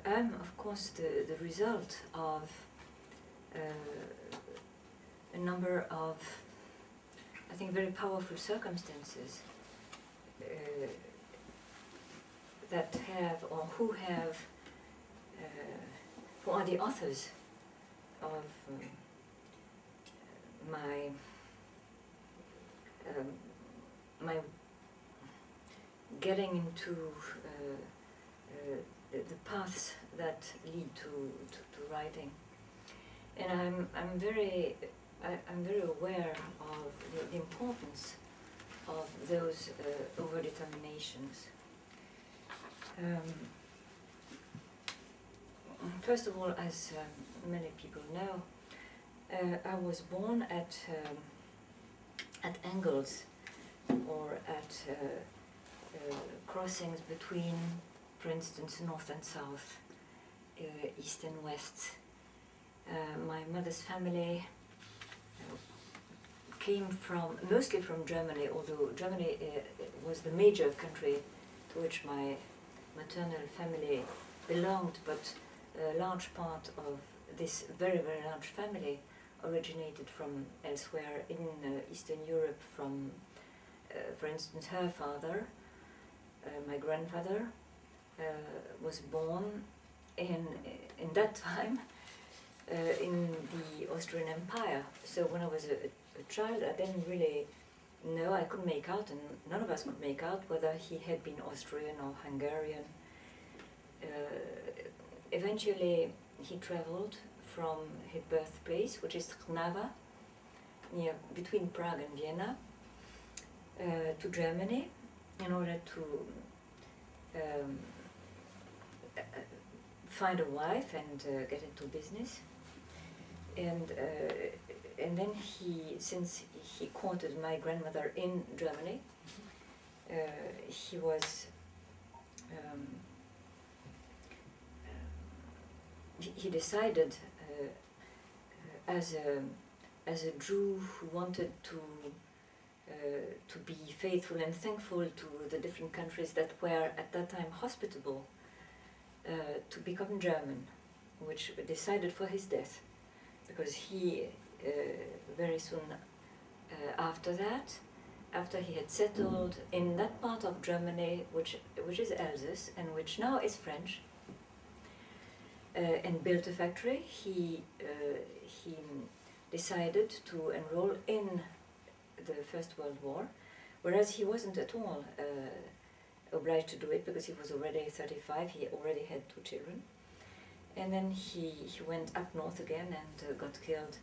am, of course, the result of a number of, I think, very powerful circumstances that have, or who have, who are the authors of my my getting into the paths that lead to writing, and I'm very aware of the importance of those overdeterminations. First of all, as many people know, I was born at angles, or at crossings between, for instance, north and south, east and west. My mother's family came mostly from Germany, although Germany was the major country to which my maternal family belonged, but a large part of this very, very large family originated from elsewhere in Eastern Europe, from, for instance, her father, my grandfather, was born in that time in the Austrian Empire. So when I was a child, I didn't really know, I couldn't make out, and none of us could make out whether he had been Austrian or Hungarian. Eventually, he traveled from his birthplace, which is Trnava, between Prague and Vienna, to Germany in order to find a wife and get into business. And then since he courted my grandmother in Germany, he was he decided as a Jew who wanted to be faithful and thankful to the different countries that were at that time hospitable, to become German, which decided for his death, because he very soon after that, after he had settled in that part of Germany which is Alsace and which now is French, and built a factory, he decided to enroll in the First World War, whereas he wasn't at all obliged to do it because he was already 35, he already had 2 children. And then he went up north again and got killed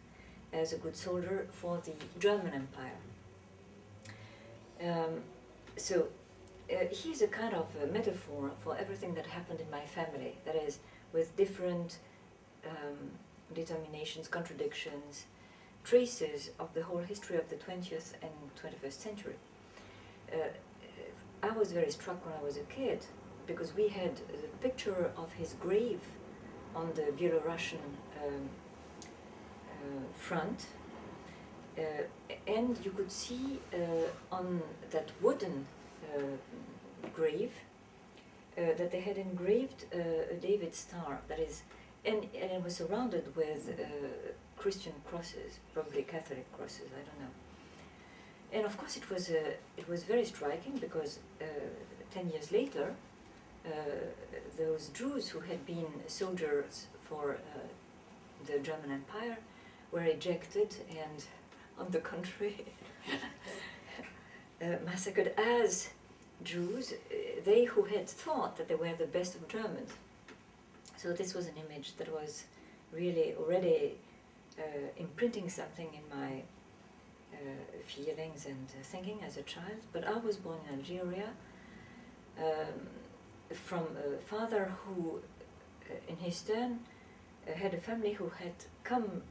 as a good soldier for the German Empire. So he's a kind of a metaphor for everything that happened in my family, that is, with different determinations, contradictions, traces of the whole history of the 20th and 21st century. I was very struck when I was a kid, because we had a picture of his grave on the Belarusian front, and you could see on that wooden grave that they had engraved a David star, that is, and it was surrounded with Christian crosses, probably Catholic crosses, I don't know. And of course it was very striking, because 10 years later, those Jews who had been soldiers for the German Empire were ejected and, on the contrary, massacred as Jews, they who had thought that they were the best of Germans. So this was an image that was really already imprinting something in my feelings and thinking as a child. But I was born in Algeria from a father who, in his turn, had a family who had come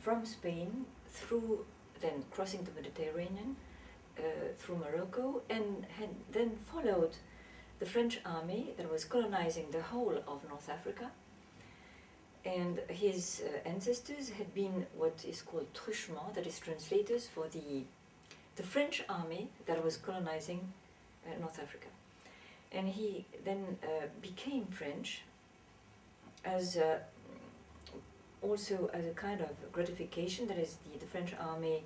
from Spain through, then crossing the Mediterranean, through Morocco, and had then followed the French army that was colonizing the whole of North Africa. And his ancestors had been what is called truchements, that is translators for the French army that was colonizing North Africa. And he then became French as also as a kind of gratification, that is, the French army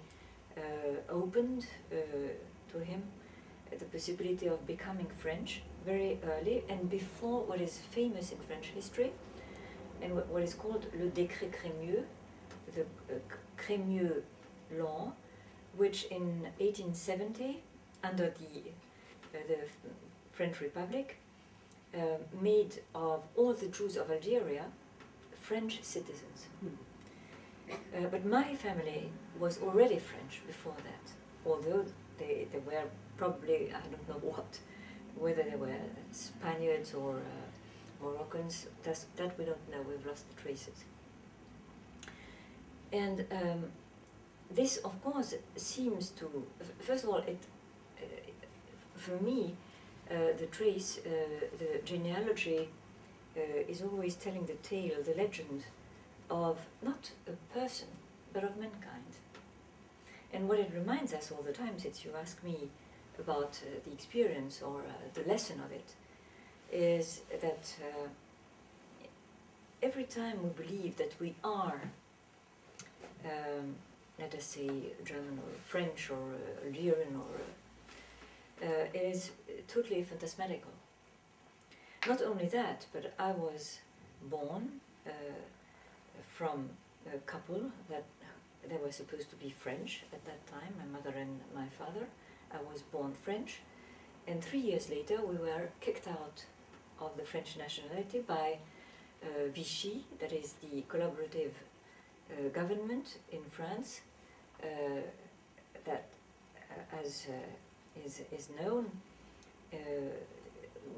opened to him the possibility of becoming French very early, and before what is famous in French history, and what is called le décret Crémieux, the Crémieux law, which in 1870, under the French Republic, made of all the Jews of Algeria French citizens. But my family was already French before that, although they were probably, I don't know what, whether they were Spaniards or Moroccans, that we don't know, we've lost the traces. And this, of course, seems to, first of all, for me, the trace, the genealogy is always telling the tale, the legend of not a person, but of mankind. And what it reminds us all the time, since you ask me about the experience or the lesson of it, is that every time we believe that we are, let us say, German or French or Algerian, or it is totally phantasmatical. Not only that, but I was born from a couple that they were supposed to be French at that time, my mother and my father. I was born French, and 3 years later we were kicked out of the French nationality by Vichy, that is the collaborative government in France, that, as is known,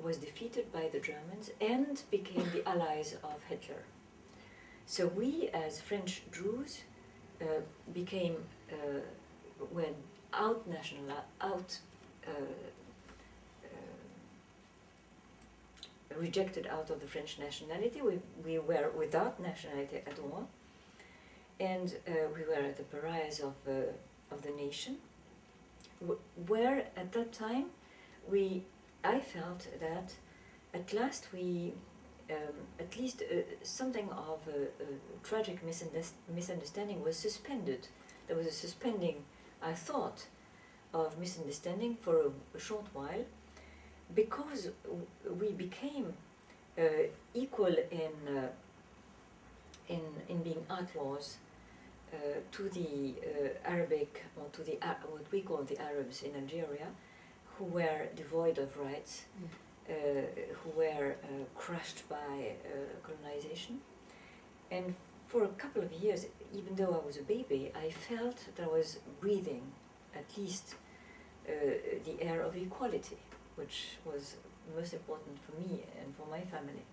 was defeated by the Germans and became the allies of Hitler. So we, as French Jews, became, were rejected out of the French nationality. We were without nationality at all, and we were the pariahs of the nation. Where at that time I felt that at last we, at least something of a tragic misunderstanding was suspended. There was a suspending, I thought, of misunderstanding for a short while, because we became equal in being outlaws to the Arabic, or to the what we call the Arabs in Algeria, who were devoid of rights, who were crushed by colonization. And for a couple of years, even though I was a baby, I felt that I was breathing at least the air of equality, which was most important for me and for my family.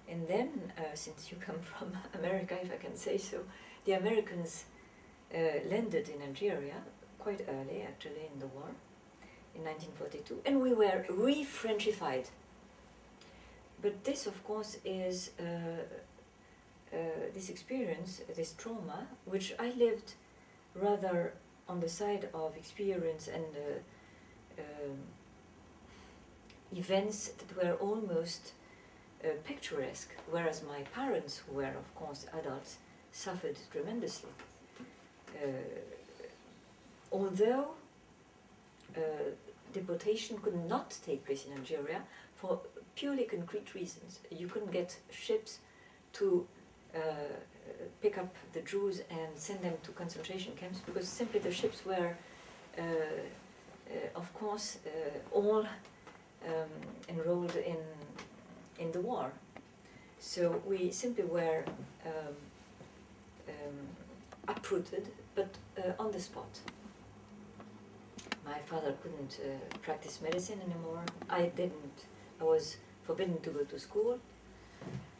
And then, since you come from America, if I can say so, the Americans landed in Algeria quite early, actually, in the war, in 1942, and we were re-Frenchified. But this, of course, is this experience, this trauma, which I lived rather on the side of experience and events that were almost picturesque, whereas my parents, who were, of course, adults, suffered tremendously. Although deportation could not take place in Algeria for purely concrete reasons. You couldn't get ships to pick up the Jews and send them to concentration camps, because simply the ships were, of course, all enrolled in the war. So we simply were uprooted, but on the spot. My father couldn't practice medicine anymore. I didn't. I was forbidden to go to school.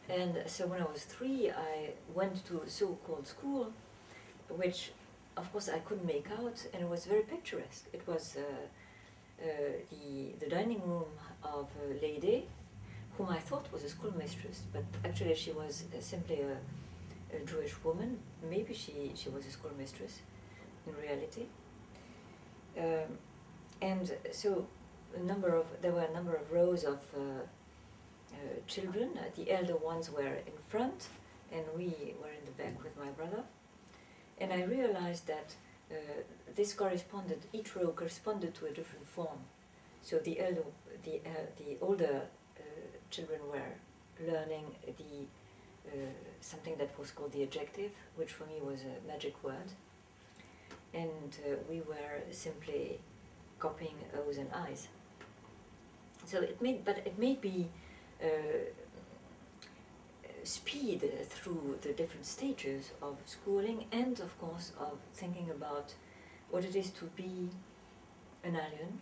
And so when I was 3, I went to a so-called school, which, of course, I couldn't make out, and it was very picturesque. It was the dining room of a lady, whom I thought was a schoolmistress, but actually she was simply a Jewish woman. Maybe she was a schoolmistress in reality. And so there were a number of rows of children. The elder ones were in front, and we were in the back with my brother. And I realized that this corresponded, each row corresponded to a different form. So the older children were learning something that was called the adjective, which for me was a magic word. And we were simply copying O's and I's. So it made me speed through the different stages of schooling, and of course of thinking about what it is to be an alien.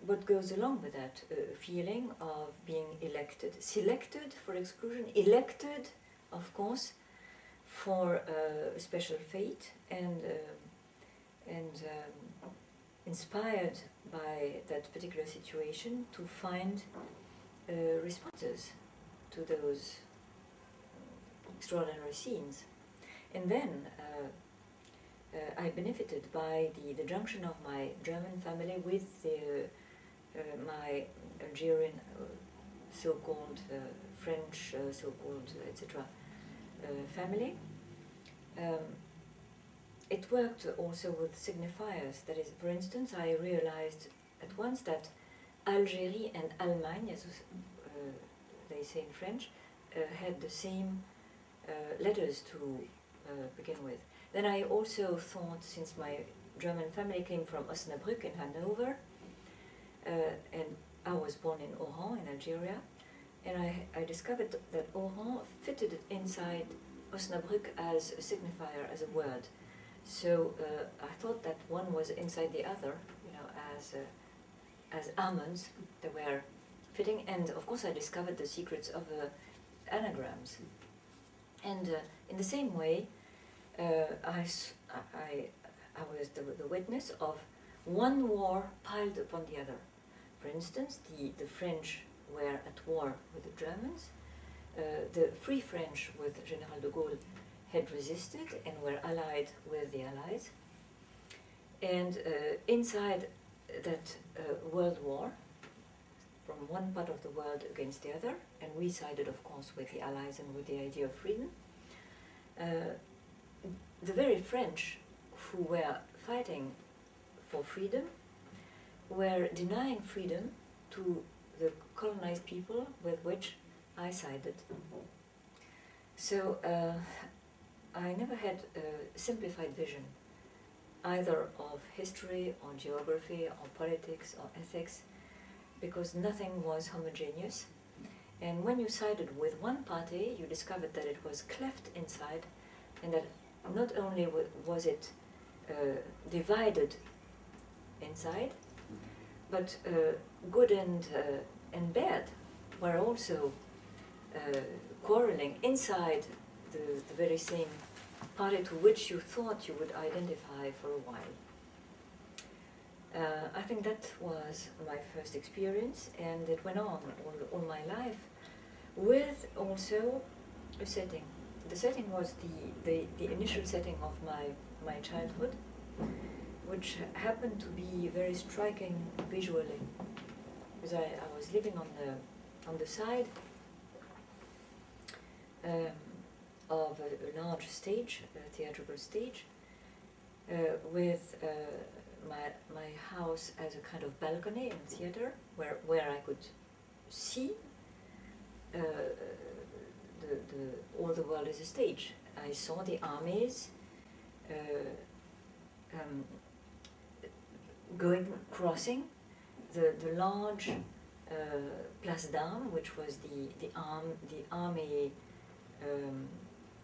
What goes along with that feeling of being elected, selected for exclusion, elected, of course, for a special fate, and inspired by that particular situation to find responses to those extraordinary scenes. And then I benefited by the junction of my German family with my Algerian, so-called French, so-called, etc. Family. It worked also with signifiers. That is, for instance, I realized at once that Algeria and Allemagne, as they say in French, had the same letters to begin with. Then I also thought, since my German family came from Osnabrück in Hanover, and I was born in Oran in Algeria, and I discovered that Oran fitted inside Osnabrück as a signifier, as a word. So I thought that one was inside the other, as almonds that were fitting. And of course I discovered the secrets of anagrams. And in the same way, I was the witness of one war piled upon the other. For instance, the French were at war with the Germans. The Free French with General de Gaulle had resisted and were allied with the Allies. And inside that world war, from one part of the world against the other, and we sided, of course, with the Allies and with the idea of freedom, the very French who were fighting for freedom were denying freedom to the colonized people with which I sided. So I never had a simplified vision, either of history or geography or politics or ethics, because nothing was homogeneous. And when you sided with one party, you discovered that it was cleft inside, and that not only was it divided inside, but good and bad were also quarreling inside the very same party to which you thought you would identify for a while. I think that was my first experience, and it went on all my life, with also a setting. The setting was the initial setting of my childhood, which happened to be very striking visually, because I was living on the side of a large stage, a theatrical stage, with my house as a kind of balcony in theater, where I could see all the world as a stage. I saw the armies crossing the large Place d'Armes, which was the army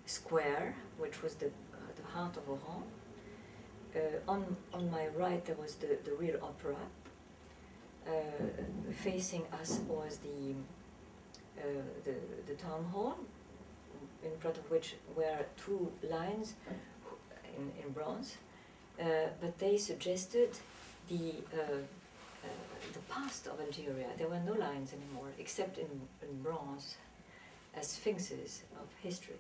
square, which was the heart of Oran. On my right there was the real opera. Facing us was the town hall, in front of which were two lines in bronze, but they suggested the past of Algeria. There were no lines anymore, except in bronze, as sphinxes of history.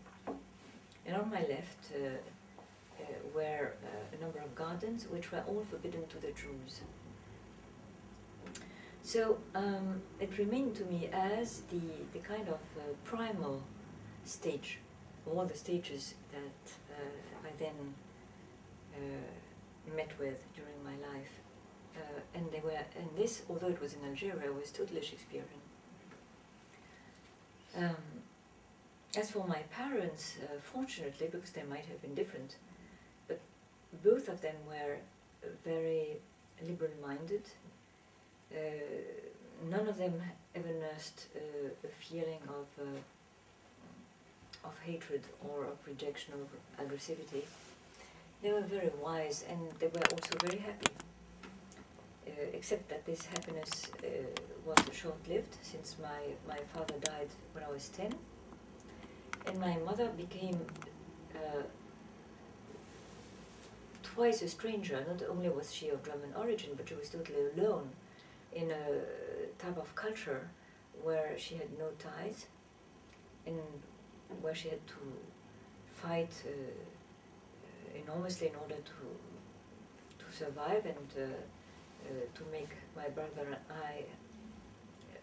And on my left, were a number of gardens which were all forbidden to the Jews. So it remained to me as the kind of primal stage, all the stages that I then met with during my life. And this, although it was in Algeria, was totally Shakespearean. As for my parents, fortunately, because they might have been different, but both of them were very liberal-minded. None of them ever nursed a feeling of hatred or of rejection or aggressivity. They were very wise, and they were also very happy. Except that this happiness was short-lived, since my father died when I was 10, and my mother became twice a stranger. Not only was she of German origin, but she was totally alone in a type of culture where she had no ties, and where she had to fight enormously in order to survive and to make my brother and I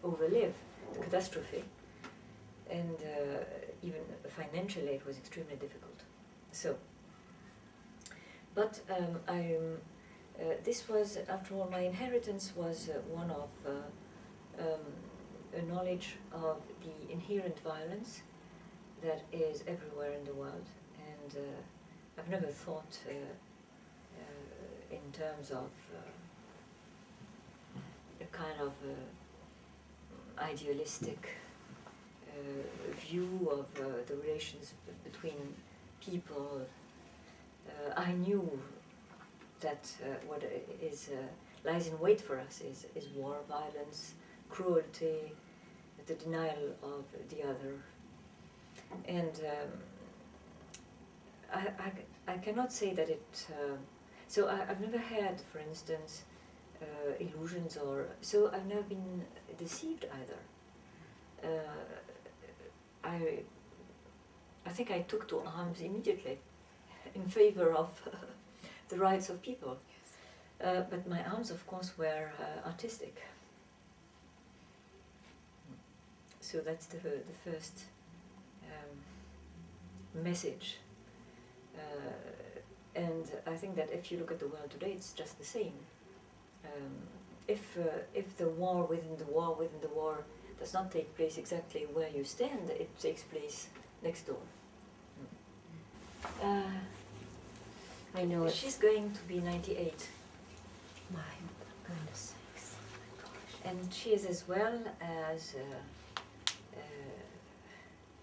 overlive the catastrophe. And even financially it was extremely difficult. So, but this was, after all, my inheritance was one of a knowledge of the inherent violence that is everywhere in the world. And I've never thought in terms of a kind of idealistic view of the relations between people. I knew that what lies in wait for us is war, violence, cruelty, the denial of the other. And I cannot say that it... so I've never had, for instance, illusions, or so I've never been deceived either. I think I took to arms immediately in favor of the rights of people. Yes. But my arms, of course, were artistic. So that's the first message. And I think that if you look at the world today, it's just the same. If the war within the war within the war does not take place exactly where you stand, it takes place next door. I know she's going to be 98. My goodness sakes. Oh my gosh. And she is as well as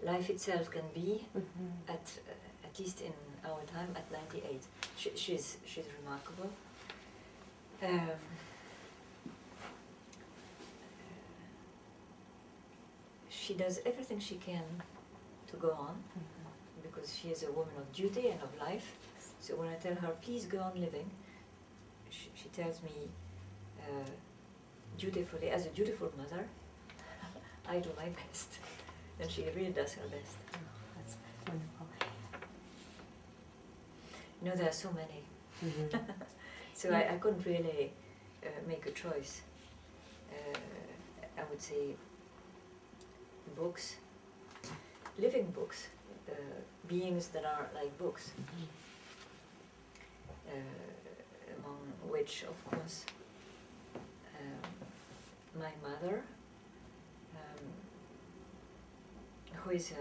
life itself can be, at least in our time, at 98. She's remarkable. She does everything she can to go on, because she is a woman of duty and of life. So when I tell her, please go on living, she tells me dutifully, as a dutiful mother, I do my best. And she really does her best. Oh, that's wonderful. You know, there are so many. So I couldn't really make a choice. I would say books, living books, beings that are like books, among which, of course, my mother, who is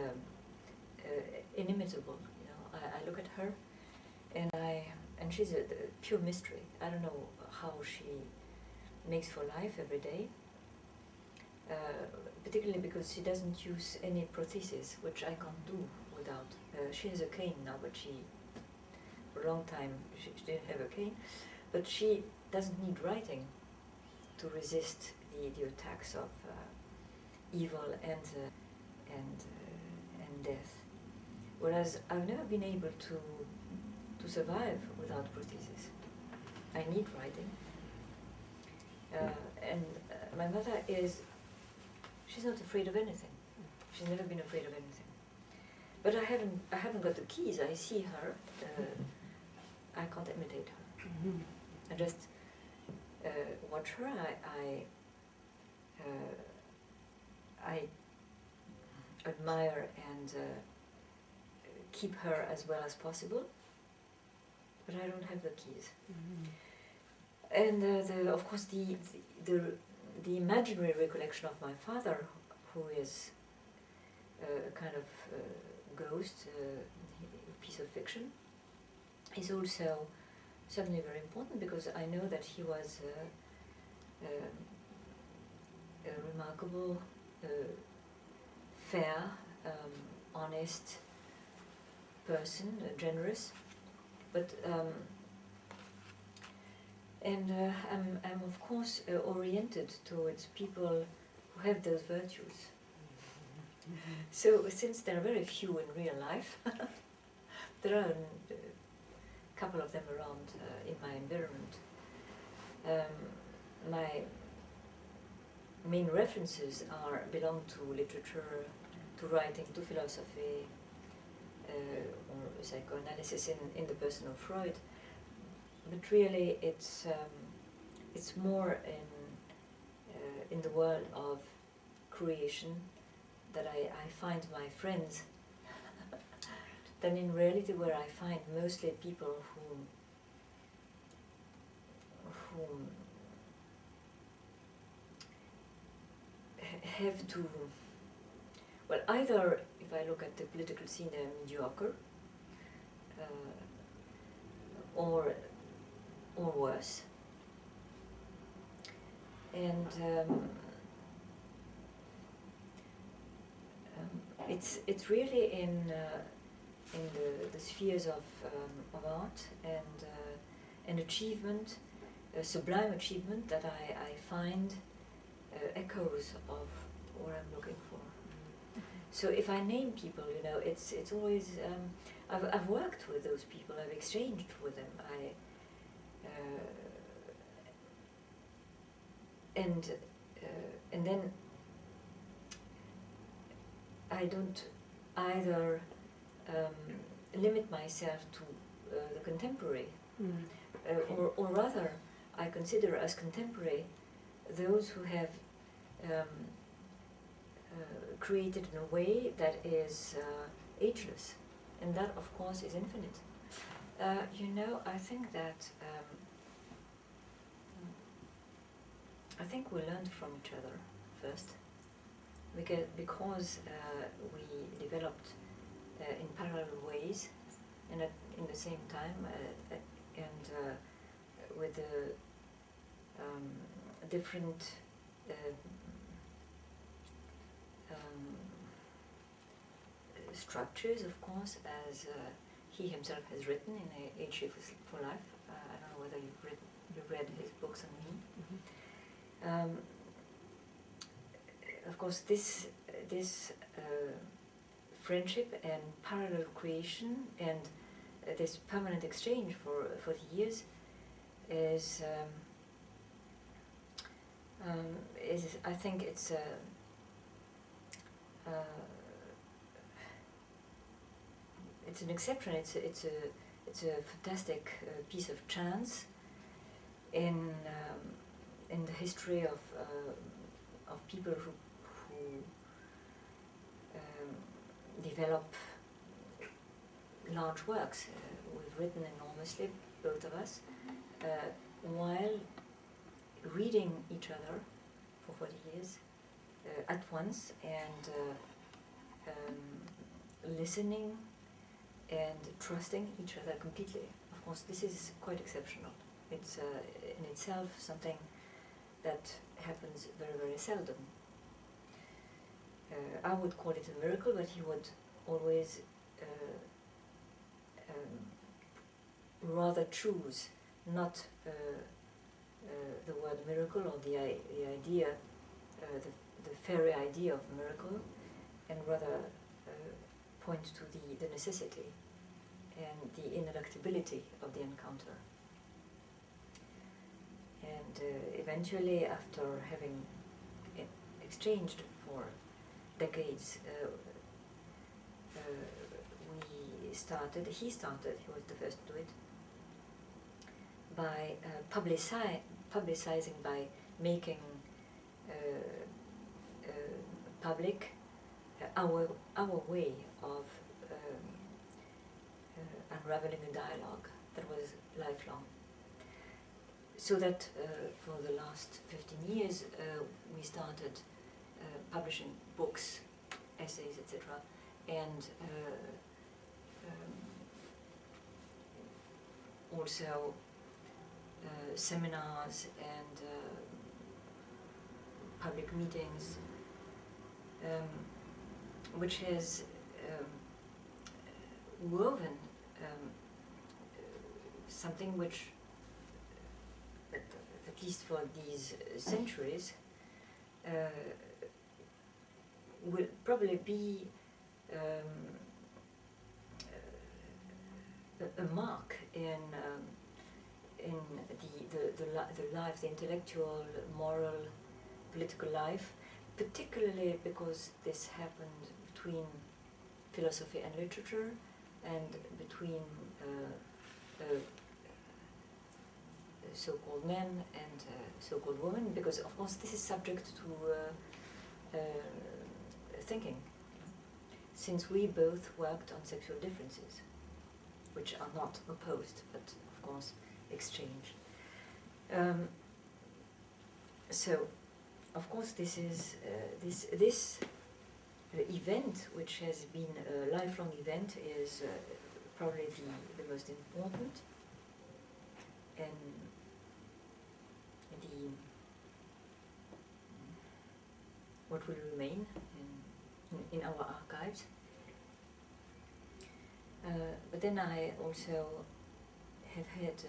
inimitable. You know, I look at her, and she's a pure mystery. I don't know how she makes for life every day. Particularly because she doesn't use any prosthesis, which I can't do without. She has a cane now, but for a long time she didn't have a cane. But she doesn't need writing to resist the attacks of evil and death. Whereas I've never been able to survive without prosthesis. I need writing. And my mother she's not afraid of anything. She's never been afraid of anything. But I haven't got the keys. I see her I can't imitate her. Mm-hmm. I just watch her. I admire and keep her as well as possible, but I don't have the keys. Mm-hmm. And of course the imaginary recollection of my father, who is a kind of ghost, a piece of fiction, is also certainly very important, because I know that he was a remarkable, fair, honest person, generous, but I'm of course oriented towards people who have those virtues. Mm-hmm. So since there are very few in real life, there are a couple of them around in my environment. My main references belong to literature, to writing, to philosophy, or psychoanalysis in the person of Freud. But really, it's more in the world of creation that I find my friends than in reality, where I find mostly people who have to, well, either if I look at the political scene, they're mediocre, or worse. And it's really in the spheres of art and achievement, sublime achievement, that I find echoes of what I'm looking for. So if I name people, it's always I've worked with those people, I've exchanged with them, and then I don't either limit myself to the contemporary, or rather I consider as contemporary those who have created in a way that is ageless, and that of course is infinite. I think that I think we learned from each other first, because we developed in parallel ways and in the same time, and with different structures, of course, as he himself has written in A Shape for Life. I don't know whether you've read his books on me. Mm-hmm. Of course, this friendship and parallel creation and this permanent exchange for 40 years is I think it's an exception. It's a fantastic piece of chance in the history of people who develop large works. We've written enormously, both of us, while reading each other for 40 years at once, and listening and trusting each other completely. Of course, this is quite exceptional. It's in itself something that happens very, very seldom. I would call it a miracle, but he would always rather choose not the word miracle, or the idea, the fairy idea of miracle, and rather point to the necessity and the ineluctability of the encounter. And eventually, after having exchanged for decades, he was the first to do it, by publicizing, by making public our way of unraveling a dialogue that was lifelong. So that for the last 15 years we started publishing books, essays, etc., and also seminars and public meetings, which has woven something which, at least for these centuries, will probably be a mark in the life, the intellectual, moral, political life, particularly because this happened between philosophy and literature, and between so-called men and so-called women, because of course this is subject to thinking, since we both worked on sexual differences, which are not opposed, but of course exchanged. So, of course, this is this event, which has been a lifelong event, is probably the most important, and what will remain in our archives. But then I also have had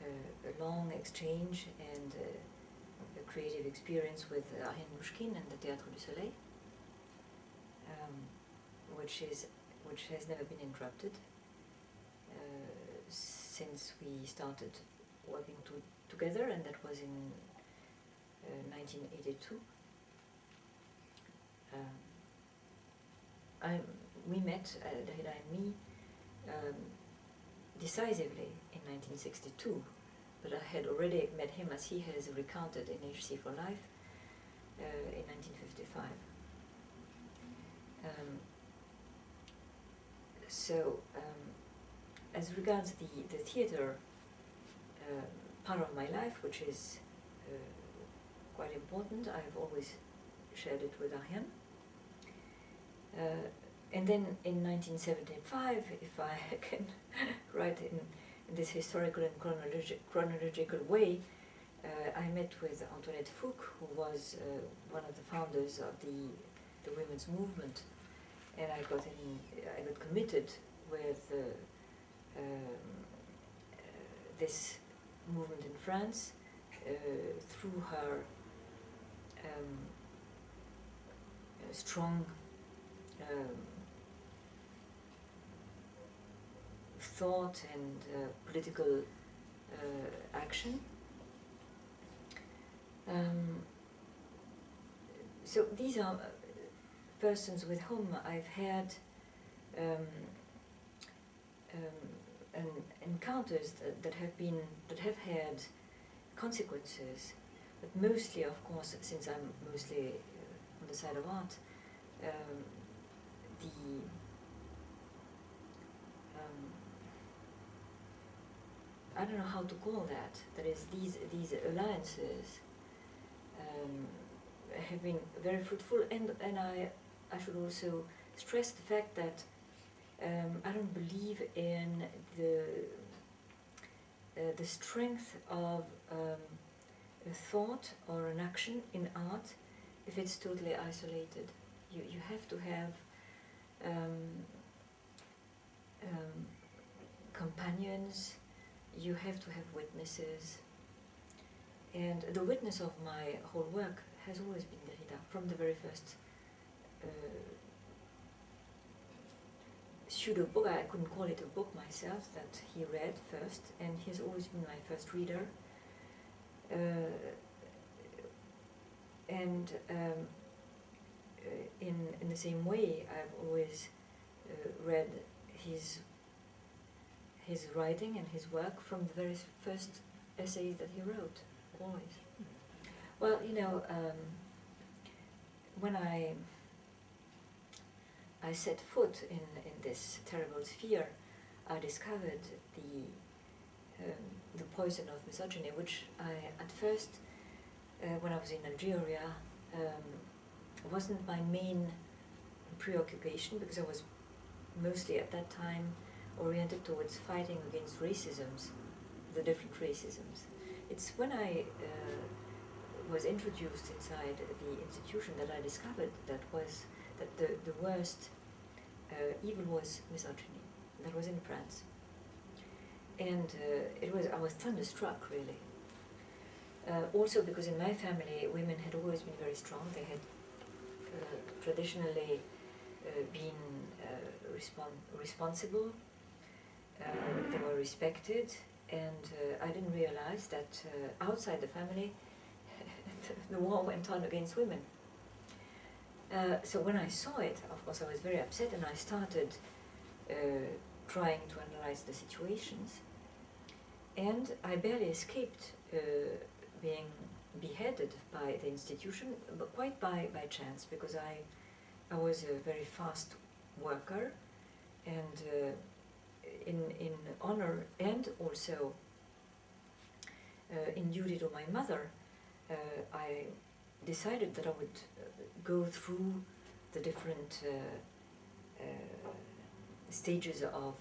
a long exchange and a creative experience with Ariane and the Théâtre du Soleil, which has never been interrupted since we started working together, and that was in 1982. We met, Derrida and me, decisively in 1962, but I had already met him, as he has recounted in HC for Life, in 1955. As regards the theatre part of my life, which is quite important, I've always shared it with Ariane. And then in 1975, if I can write in this historical and chronological way, I met with Antoinette Fouque, who was one of the founders of the women's movement, and I got committed with this movement in France through her strong thought and political action. So these are persons with whom I've had encounters that have had consequences, but mostly, of course, since I'm mostly on the side of art, I don't know how to call that. That is, these alliances have been very fruitful, and I should also stress the fact that I don't believe in the strength of a thought or an action in art if it's totally isolated. You have to have companions, you have to have witnesses, and the witness of my whole work has always been Derrida, from the very first pseudo book. I couldn't call it a book myself, that he read first, and he's always been my first reader. In the same way, I've always read his writing and his work from the very first essays that he wrote, always. Well, when I set foot in this terrible sphere, I discovered the poison of misogyny, which I, at first, when I was in Algeria, wasn't my main preoccupation, because I was mostly at that time oriented towards fighting against racisms, the different racisms. It's when I was introduced inside the institution that I discovered that the worst evil was misogyny. That was in France, and I was thunderstruck, really. Also because in my family, women had always been very strong. They had traditionally been responsible. They were respected, and I didn't realize that outside the family, the war went on against women. So when I saw it, of course, I was very upset, and I started trying to analyze the situations. And I barely escaped being beheaded by the institution, but quite by chance, because I was a very fast worker, and in honor and also in duty to my mother, I decided that I would go through the different stages of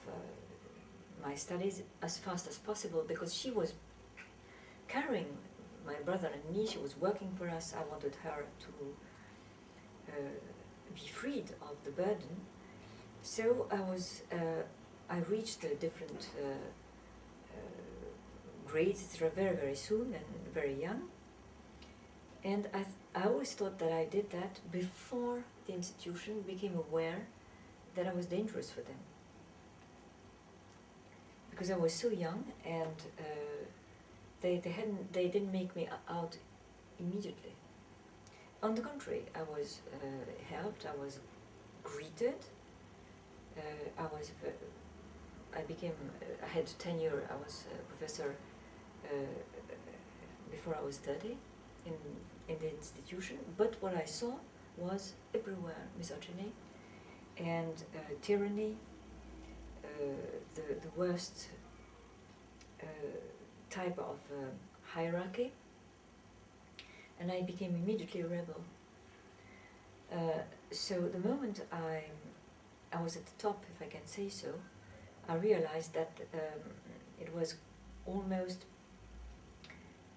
my studies as fast as possible, because she was carrying my brother and me. She was working for us. I wanted her to be freed of the burden. So I reached the different grades very, very soon and very young. And I always thought that I did that before the institution became aware that I was dangerous for them. Because I was so young, and they didn't make me out immediately. On the contrary, I was helped, I was greeted, I had tenure. I was a professor before I was 30 in the institution, but what I saw was everywhere misogyny and tyranny, the worst type of hierarchy, and I became immediately a rebel. So the moment I was at the top, if I can say so, I realized that it was almost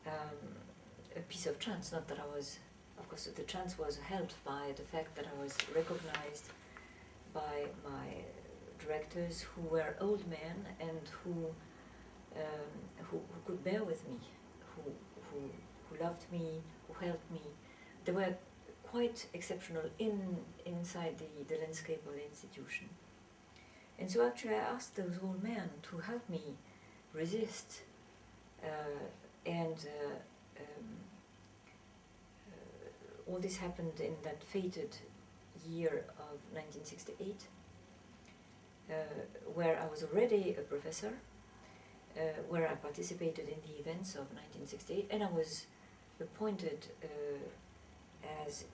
a piece of chance. Not that I was, of course, the chance was helped by the fact that I was recognized by my directors, who were old men and who could bear with me, who loved me, who helped me. They were quite exceptional inside the landscape of the institution. And so actually I asked those old men to help me resist, and all this happened in that fated year of 1968, where I was already a professor, where I participated in the events of 1968, and I was appointed as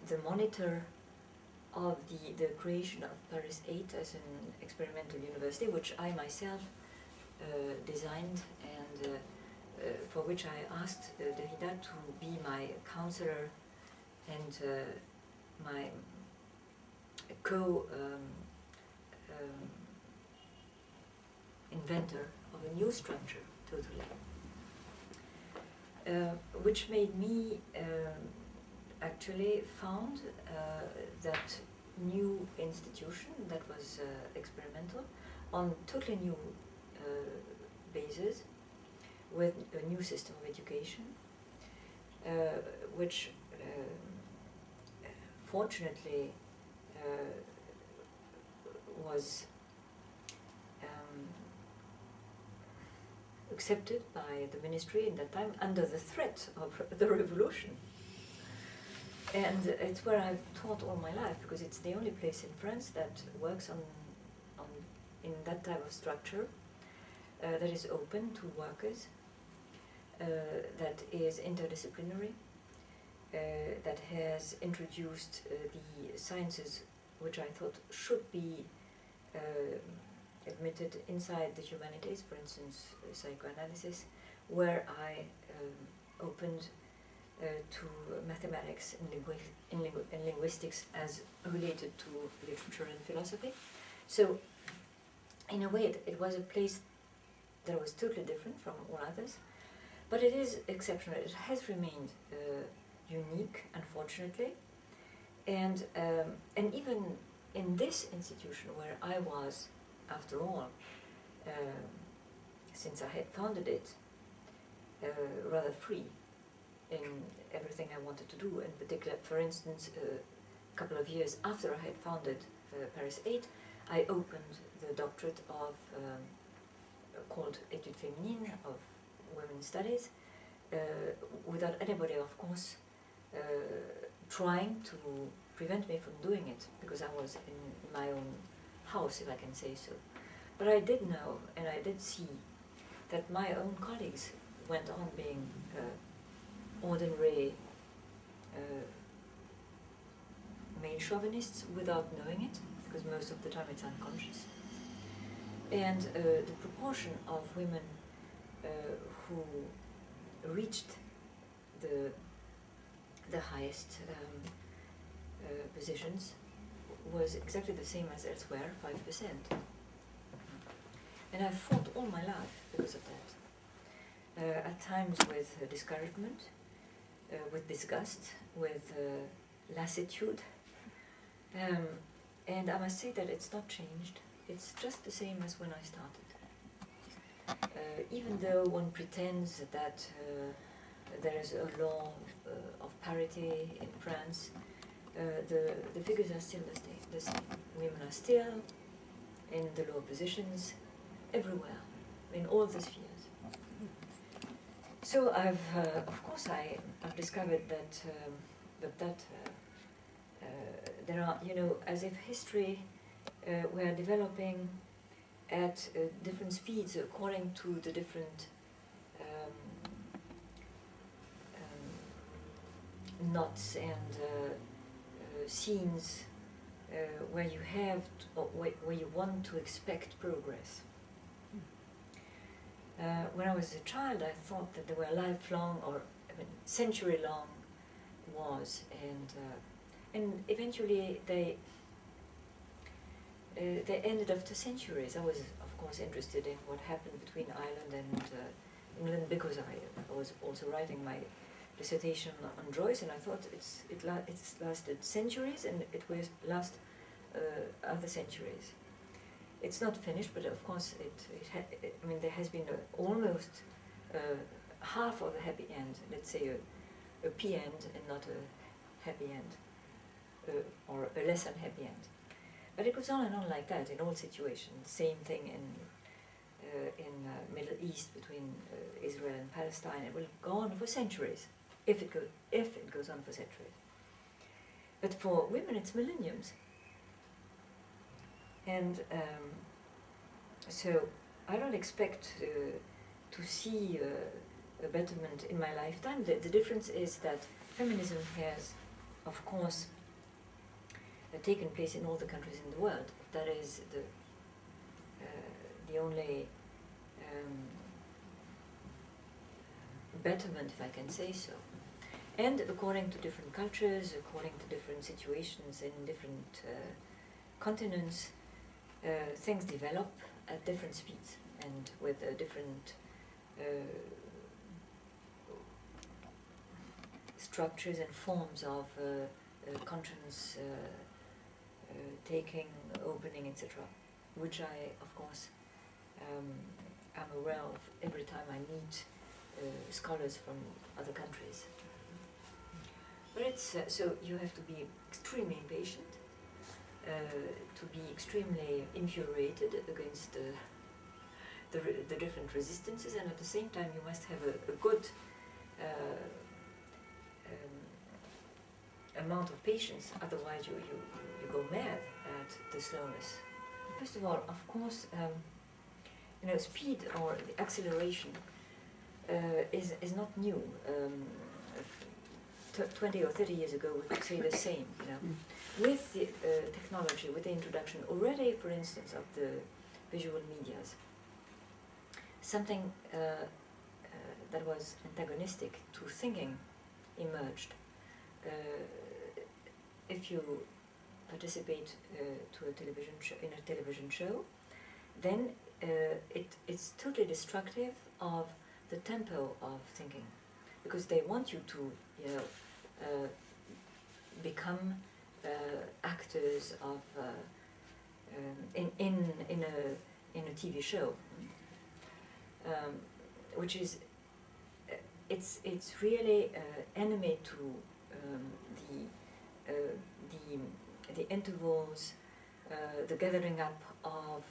the monitor of the creation of Paris VIII as an experimental university, which I myself designed, and for which I asked Derrida to be my counselor and my inventor of a new structure, totally. Which made me actually found that new institution that was experimental on totally new basis, with a new system of education, which fortunately was accepted by the ministry at that time under the threat of the revolution. And it's where I've taught all my life, because it's the only place in France that works in that type of structure, that is open to workers, that is interdisciplinary, that has introduced the sciences which I thought should be admitted inside the humanities, for instance, psychoanalysis, where I opened to mathematics and linguistics as related to literature and philosophy. So, in a way, it was a place that was totally different from all others, but it is exceptional. It has remained unique, unfortunately, and even in this institution where I was, after all, since I had founded it, rather free in everything I wanted to do. In particular, for instance, a couple of years after I had founded Paris VIII, I opened the doctorate of called Études féminines, of women's studies, without anybody, of course, trying to prevent me from doing it, because I was in my own house, if I can say so. But I did know, and I did see, that my own colleagues went on being ordinary male chauvinists without knowing it, because most of the time it's unconscious. And the proportion of women who reached the highest positions was exactly the same as elsewhere, 5%. And I've fought all my life because of that. At times with discouragement, with disgust, with lassitude. And I must say that it's not changed. It's just the same as when I started. Even though one pretends that there is a law of parity in France, the figures are still the same. Women are still in the lower positions everywhere, in all the spheres. So of course, I've discovered that there are, as if history were developing at different speeds according to the different knots and scenes where you have where you want to expect progress. When I was a child, I thought that there were lifelong, or century-long wars, and eventually they ended after centuries. I was, of course, interested in what happened between Ireland and England, because I was also writing my dissertation on Joyce, and I thought it's lasted centuries, and it will last other centuries. It's not finished, but of course there has been almost half of a happy end, let's say a P-end and not a happy end, or a less unhappy end. But it goes on and on like that in all situations. Same thing in Middle East between Israel and Palestine. It will go on for centuries, if it goes on for centuries. But for women, it's millenniums. And so I don't expect to see a betterment in my lifetime. The difference is that feminism has, of course, taken place in all the countries in the world. That is the only betterment, if I can say so. And according to different cultures, according to different situations in different continents, things develop at different speeds and with different structures and forms of conscience taking, opening, etc., which I, of course, am aware of every time I meet scholars from other countries. But it's so you have to be extremely impatient, to be extremely infuriated against the different resistances, and at the same time you must have a good amount of patience, otherwise you go mad at the slowness. First of all, of course, speed or the acceleration is not new. 20 or 30 years ago, we could say the same. With the technology, with the introduction already, for instance, of the visual medias, something that was antagonistic to thinking emerged. If you participate to a television show, then it's totally destructive of the tempo of thinking, because they want you to become actors of in a TV show, which is it's really enemy to the intervals, the gathering up of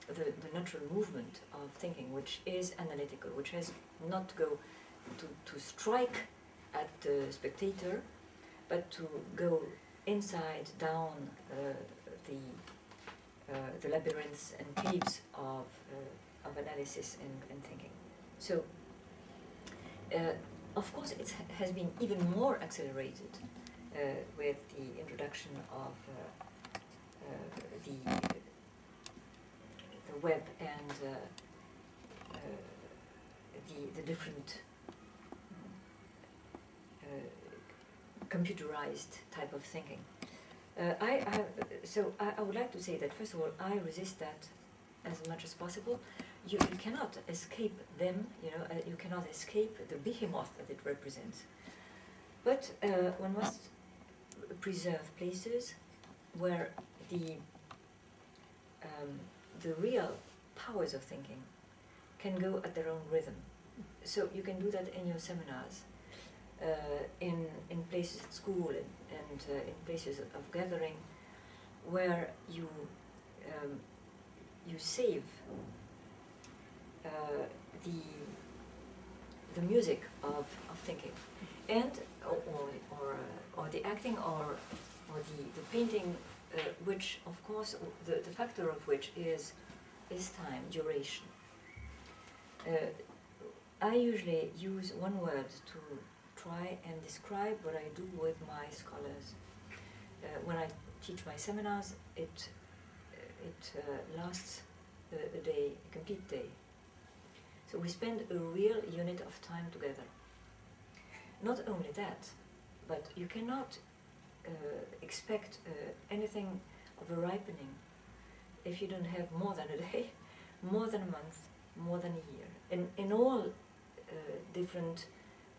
the natural movement of thinking, which is analytical, which has not to go to strike at the spectator, but to go inside, down the labyrinths and caves of analysis and thinking. So, of course, it has been even more accelerated with the introduction of the web and the different computerized type of thinking. So I would like to say that, first of all, I resist that as much as possible. You cannot escape them, you cannot escape the behemoth that it represents. But one must preserve places where the real powers of thinking can go at their own rhythm. So you can do that in your seminars, in places at school and in places of gathering, where you save the music of thinking, and or the acting or the painting, which of course the factor of which is time, duration. I usually use one word to try and describe what I do with my scholars. When I teach my seminars, it lasts a day, a complete day. So we spend a real unit of time together. Not only that, but you cannot expect anything of a ripening if you don't have more than a day, more than a month, more than a year, in all different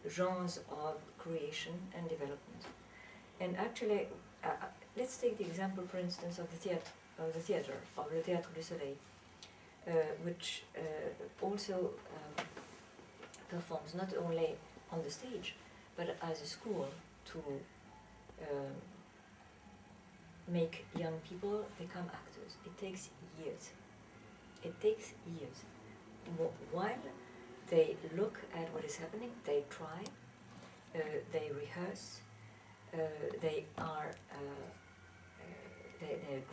genres of creation and development. And actually, let's take the example, for instance, of the theater, of Le Théâtre du Soleil, which also performs not only on the stage, but as a school to make young people become actors. It takes years. It takes years. While they look at what is happening, they try, they rehearse, they're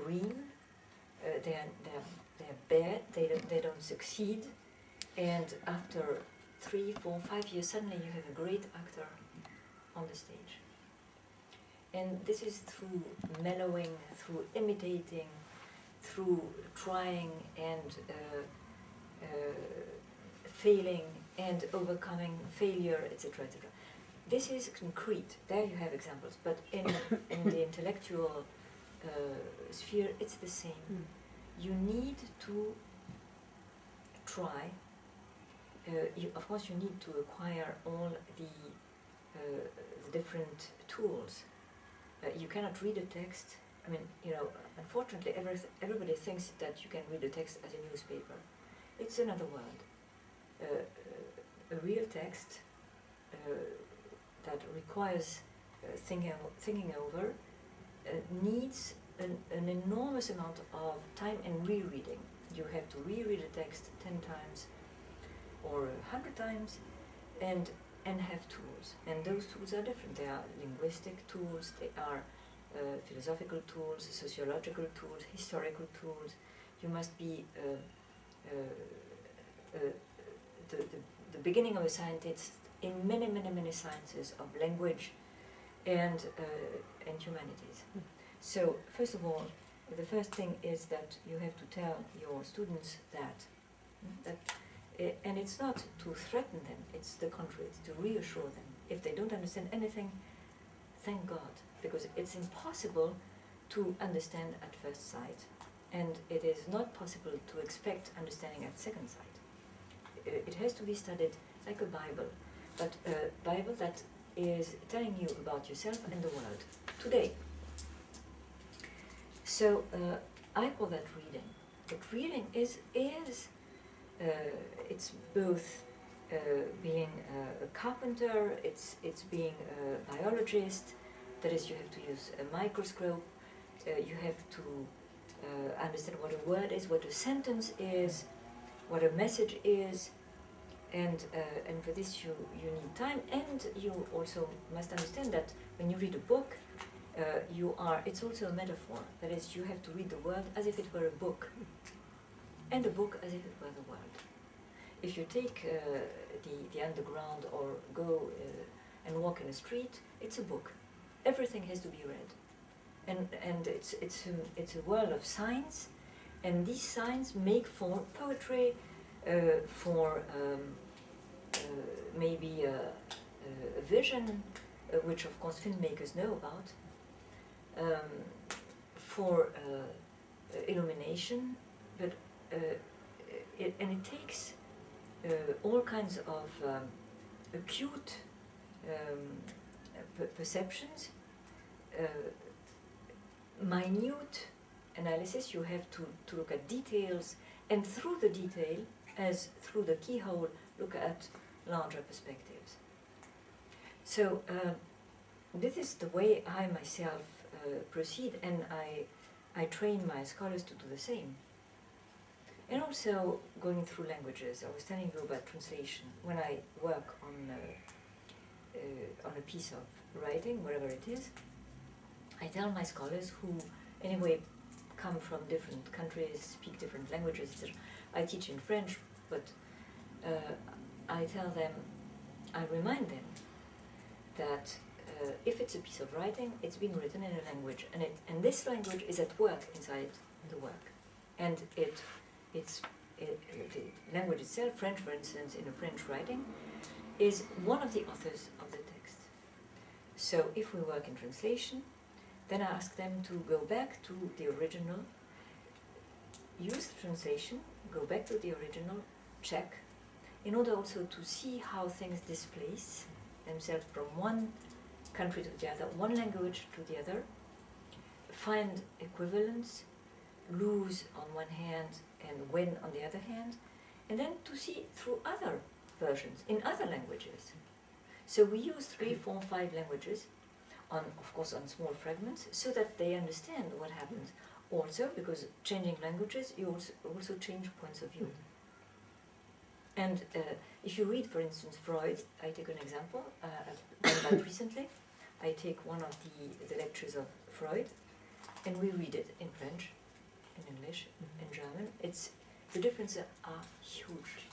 green, they're bad, they don't succeed, and after 3, 4, 5 years, suddenly you have a great actor on the stage. And this is through mellowing, through imitating, through trying and failing and overcoming failure, etc., etc. This is concrete. There you have examples. But in the intellectual sphere, it's the same. You need to try. Of course, you need to acquire all the different tools. You cannot read a text. I mean, unfortunately, everybody thinks that you can read a text as a newspaper. It's another world. A real text that requires thinking over needs an enormous amount of time and rereading. You have to reread a text 10 times or 100 times, and and have tools. And those tools are different. They are linguistic tools, they are philosophical tools, sociological tools, historical tools. You must be the beginning of a scientist in many, many, many sciences of language and humanities. So, first of all, the first thing is that you have to tell your students that and it's not to threaten them, it's the contrary, it's to reassure them. If they don't understand anything, thank God, because it's impossible to understand at first sight, and it is not possible to expect understanding at second sight. It has to be studied like a Bible, but a Bible that is telling you about yourself and the world today. So I call that reading. But reading is it's both being a carpenter, it's being a biologist. That is, you have to use a microscope. You have to understand what a word is, what a sentence is, what a message is, and for this you need time, and you also must understand that when you read a book, it's also a metaphor. That is, you have to read the world as if it were a book, and a book as if it were the world. If you take the underground or go and walk in a street, it's a book. Everything has to be read, and it's a world of signs, and these signs make for poetry, for maybe a vision, which of course filmmakers know about, for illumination, but it takes all kinds of acute perceptions, minute analysis. You have to look at details, and through the detail, as through the keyhole, look at larger perspectives. So this is the way I myself proceed, and I train my scholars to do the same. And also going through languages. I was telling you about translation. When I work on a piece of writing, whatever it is, I tell my scholars, who anyway come from different countries, speak different languages, etc. I teach in French, but I tell them, I remind them that if it's a piece of writing, it's being written in a language, and this language is at work inside the work, and the language itself, French for instance, in a French writing, is one of the authors of the text. So if we work in translation, then I ask them to go back to the original, use the translation, go back to the original, check, in order also to see how things displace themselves from one country to the other, one language to the other, find equivalence, lose on one hand and win on the other hand, and then to see through other versions in other languages. So we use 3, 4, 5 languages, of course on small fragments, so that they understand what happens. Also, because changing languages, you also change points of view. And if you read, for instance, Freud, I take an example, I've done that recently. I take one of the lectures of Freud, and we read it in French, in English, in German. The differences are huge.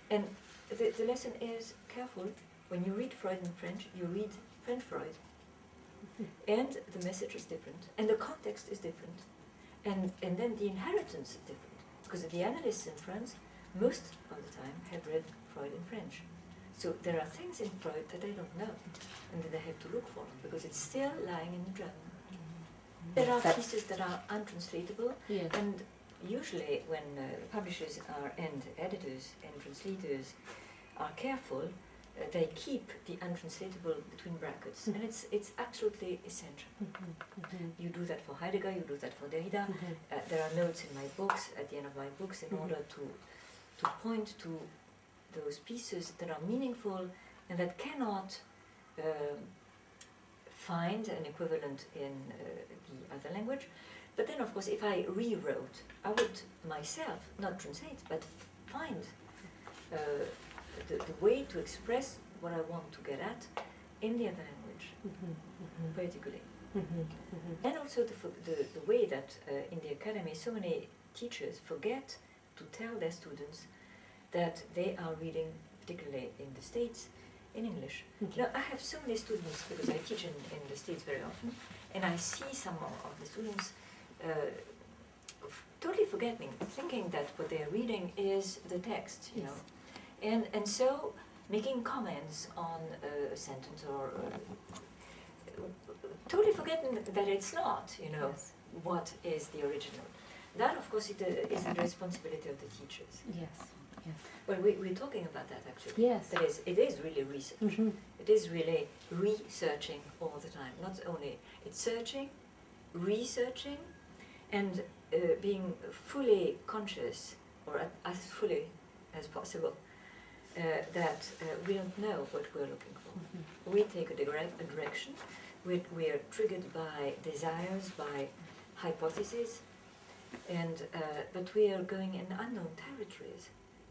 And the lesson is, careful, when you read Freud in French, you read French Freud. And the message is different, and the context is different, and then the inheritance is different, because the analysts in France, most of the time, have read Freud in French. So there are things in Freud that they don't know, and that they have to look for, because it's still lying in the German. There are pieces that are untranslatable, and usually when publishers and editors and translators are careful, they keep the untranslatable between brackets, and it's absolutely essential. You do that for Heidegger, you do that for Derrida. There are notes in my books, at the end of my books, in order to point to those pieces that are meaningful and that cannot find an equivalent in the other language. But then, of course, if I rewrote, I would myself not translate, but find the way to express what I want to get at in the other language, particularly. And also the way that in the academy so many teachers forget to tell their students that they are reading, particularly in the States, in English. Now, I have so many students, because I teach in the States very often, and I see some of the students totally forgetting, thinking that what they're reading is the text, you know, and so making comments on a sentence or totally forgetting that it's not, you know, what is the original. That, of course, is the responsibility of the teachers. Yes. Yes. Well, we're talking about that actually. Yes. That is, it is really research. It is really researching all the time. Not only it's searching, researching, and being fully conscious, or as fully as possible, that we don't know what we're looking for. We take a direction. We are triggered by desires, by hypotheses, and but we are going in unknown territories.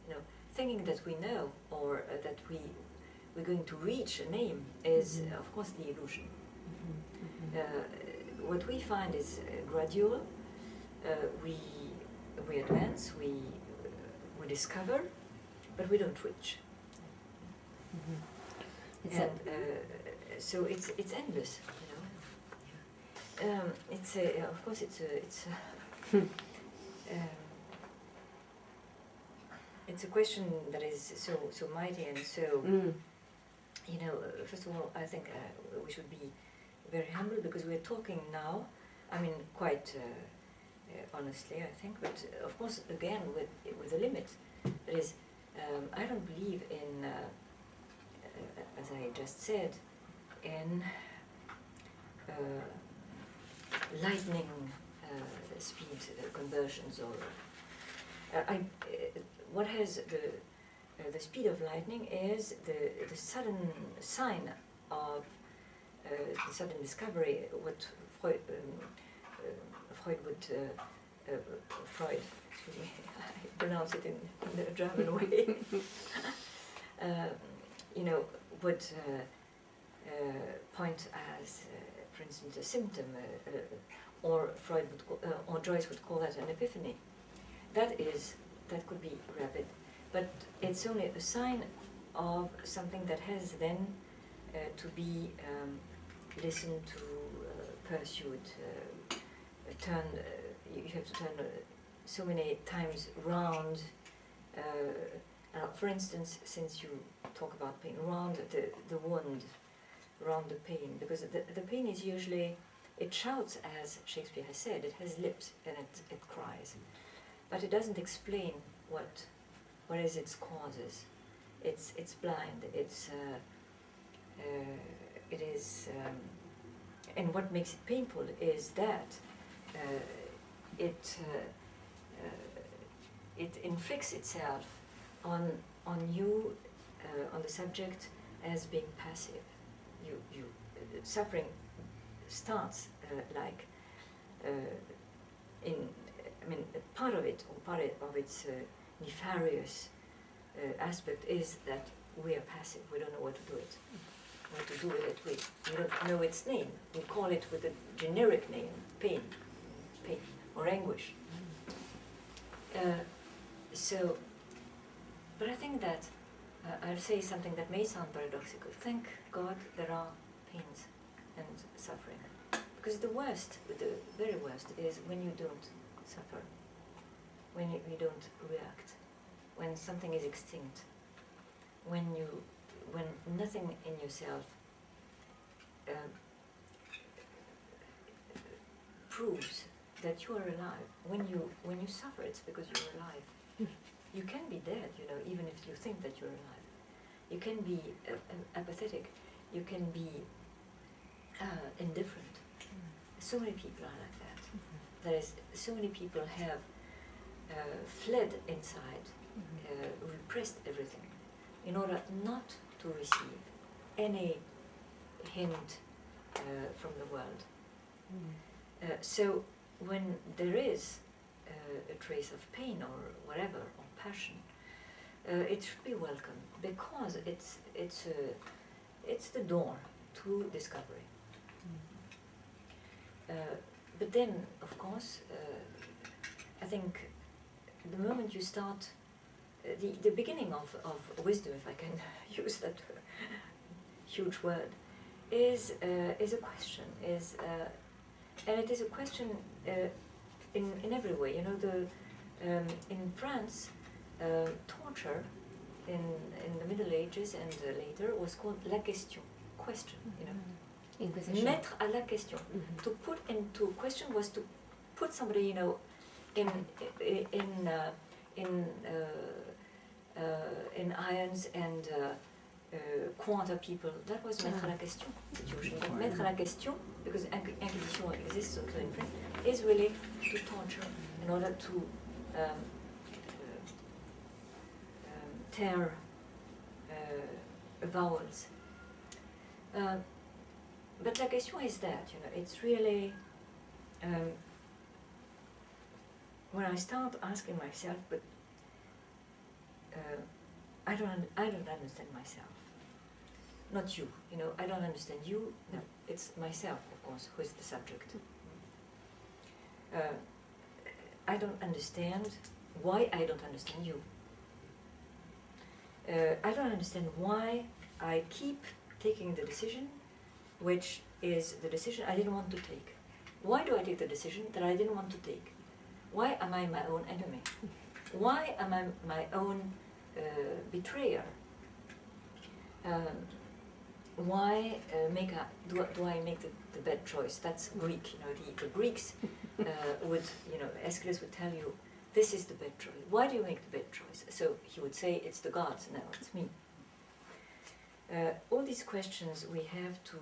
You know, thinking that we know or that we're going to reach a name is, of course, the illusion. What we find is gradual. We advance, we discover, but we don't reach. And so it's endless, you know. It's of course it's a question that is so mighty and so, you know, first of all, I think we should be very humble, because we're talking now, I mean, quite honestly, I think, but of course, again, with a limit. That is, I don't believe in, as I just said, in lightning speed conversions, or what has the speed of lightning is the sudden sign of the sudden discovery. What Freud would Freud, excuse me, I pronounce it in the German way. You know, would point as, for instance, a symptom, or Freud would or Joyce would call that an epiphany. That could be rapid, but it's only a sign of something that has then to be listened to, pursued, turned. You have to turn so many times round. For instance, since you talk about pain, round the wound, round the pain, because the pain is usually, it shouts, as Shakespeare has said, it has lips and it cries. But it doesn't explain what is its causes. It's blind. It is, and what makes it painful is that it inflicts itself on you, on the subject, as being passive. You suffering starts like in. I mean, part of it, or part of its nefarious aspect, is that we are passive. We don't know what to do with it. We don't know its name. We call it with a generic name: pain, or anguish. So, but I think that I'll say something that may sound paradoxical. Thank God there are pains and suffering, because the worst, the very worst, is when you don't suffer, when you don't react, when something is extinct, when nothing in yourself proves that you are alive. When you suffer, it's because you're alive. You can be dead, you know, even if you think that you're alive. You can be apathetic. You can be indifferent. So many people are like that. There is, so many people have fled inside, repressed everything, in order not to receive any hint from the world. So when there is a trace of pain or whatever, or passion, it should be welcome because it's the door to discovery. But then, of course, I think the moment you start, the beginning of wisdom, if I can use that huge word, is a question, and it is a question in every way. You know, in France, torture in the Middle Ages and later was called la question, question. You know. Inquisition. Mettre à la question. To put into question was to put somebody, you know, in irons and quarter people. That was mettre à la question situation. But mettre à la question, because inquisition exists also in French, is really to torture in order to tear vowels. But la question is that, you know, it's really, when I start asking myself, but I don't understand myself. Not you, you know, I don't understand you, no, it's myself, of course, who is the subject. I don't understand why I don't understand you. I don't understand why I keep taking the decision which is the decision I didn't want to take. Why do I take the decision that I didn't want to take? Why am I my own enemy? Why am I my own betrayer? Why do I make the bad choice? That's Greek. You know, the Greeks would, you know, Aeschylus would tell you, this is the bad choice. Why do you make the bad choice? So he would say, it's the gods. No, it's me. All these questions, we have to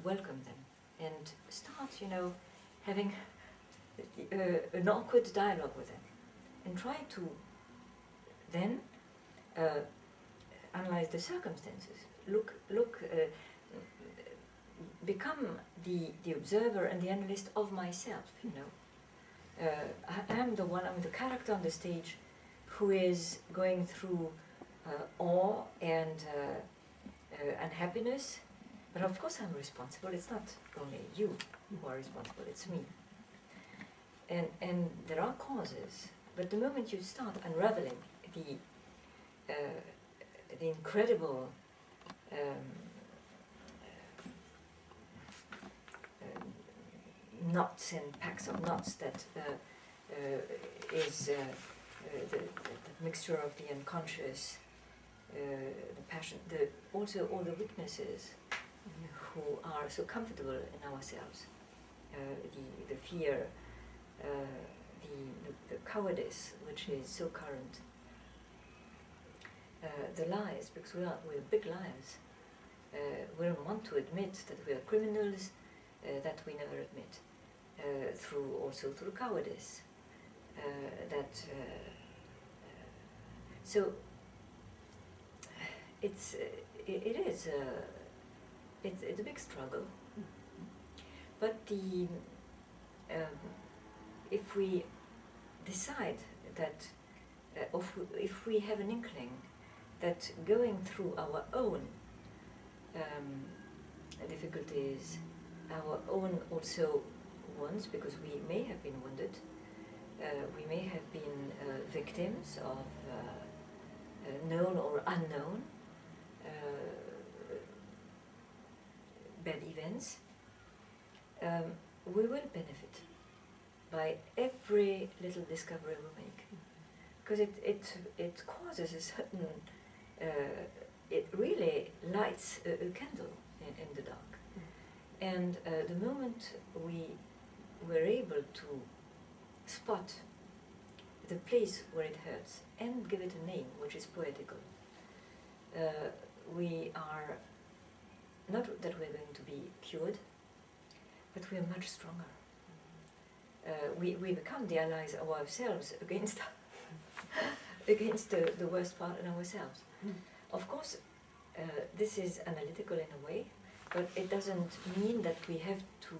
welcome them and start, you know, having an awkward dialogue with them, and try to then analyze the circumstances. Become the observer and the analyst of myself. You know, I am the one. I'm the character on the stage who is going through awe and happiness, but of course I'm responsible. It's not only you who are responsible, it's me. And there are causes, but the moment you start unraveling the incredible knots and packs of knots that is the mixture of the unconscious, the passion, also all the weaknesses who are so comfortable in ourselves, the fear, the cowardice, which is so current, the lies, because we're big liars. We don't want to admit that we are criminals, that we never admit, through cowardice. So it's a big struggle, but if we decide that, if we have an inkling that going through our own difficulties, our own also wounds, because we may have been wounded, we may have been victims of known or unknown bad events, we will benefit by every little discovery we make, because it causes a certain, it really lights a candle in the dark. And the moment we were able to spot the place where it hurts and give it a name, which is poetical, we are, not that we're going to be cured, but we are much stronger. We become the allies of ourselves against against the worst part in ourselves. Of course, this is analytical in a way, but it doesn't mean that we have to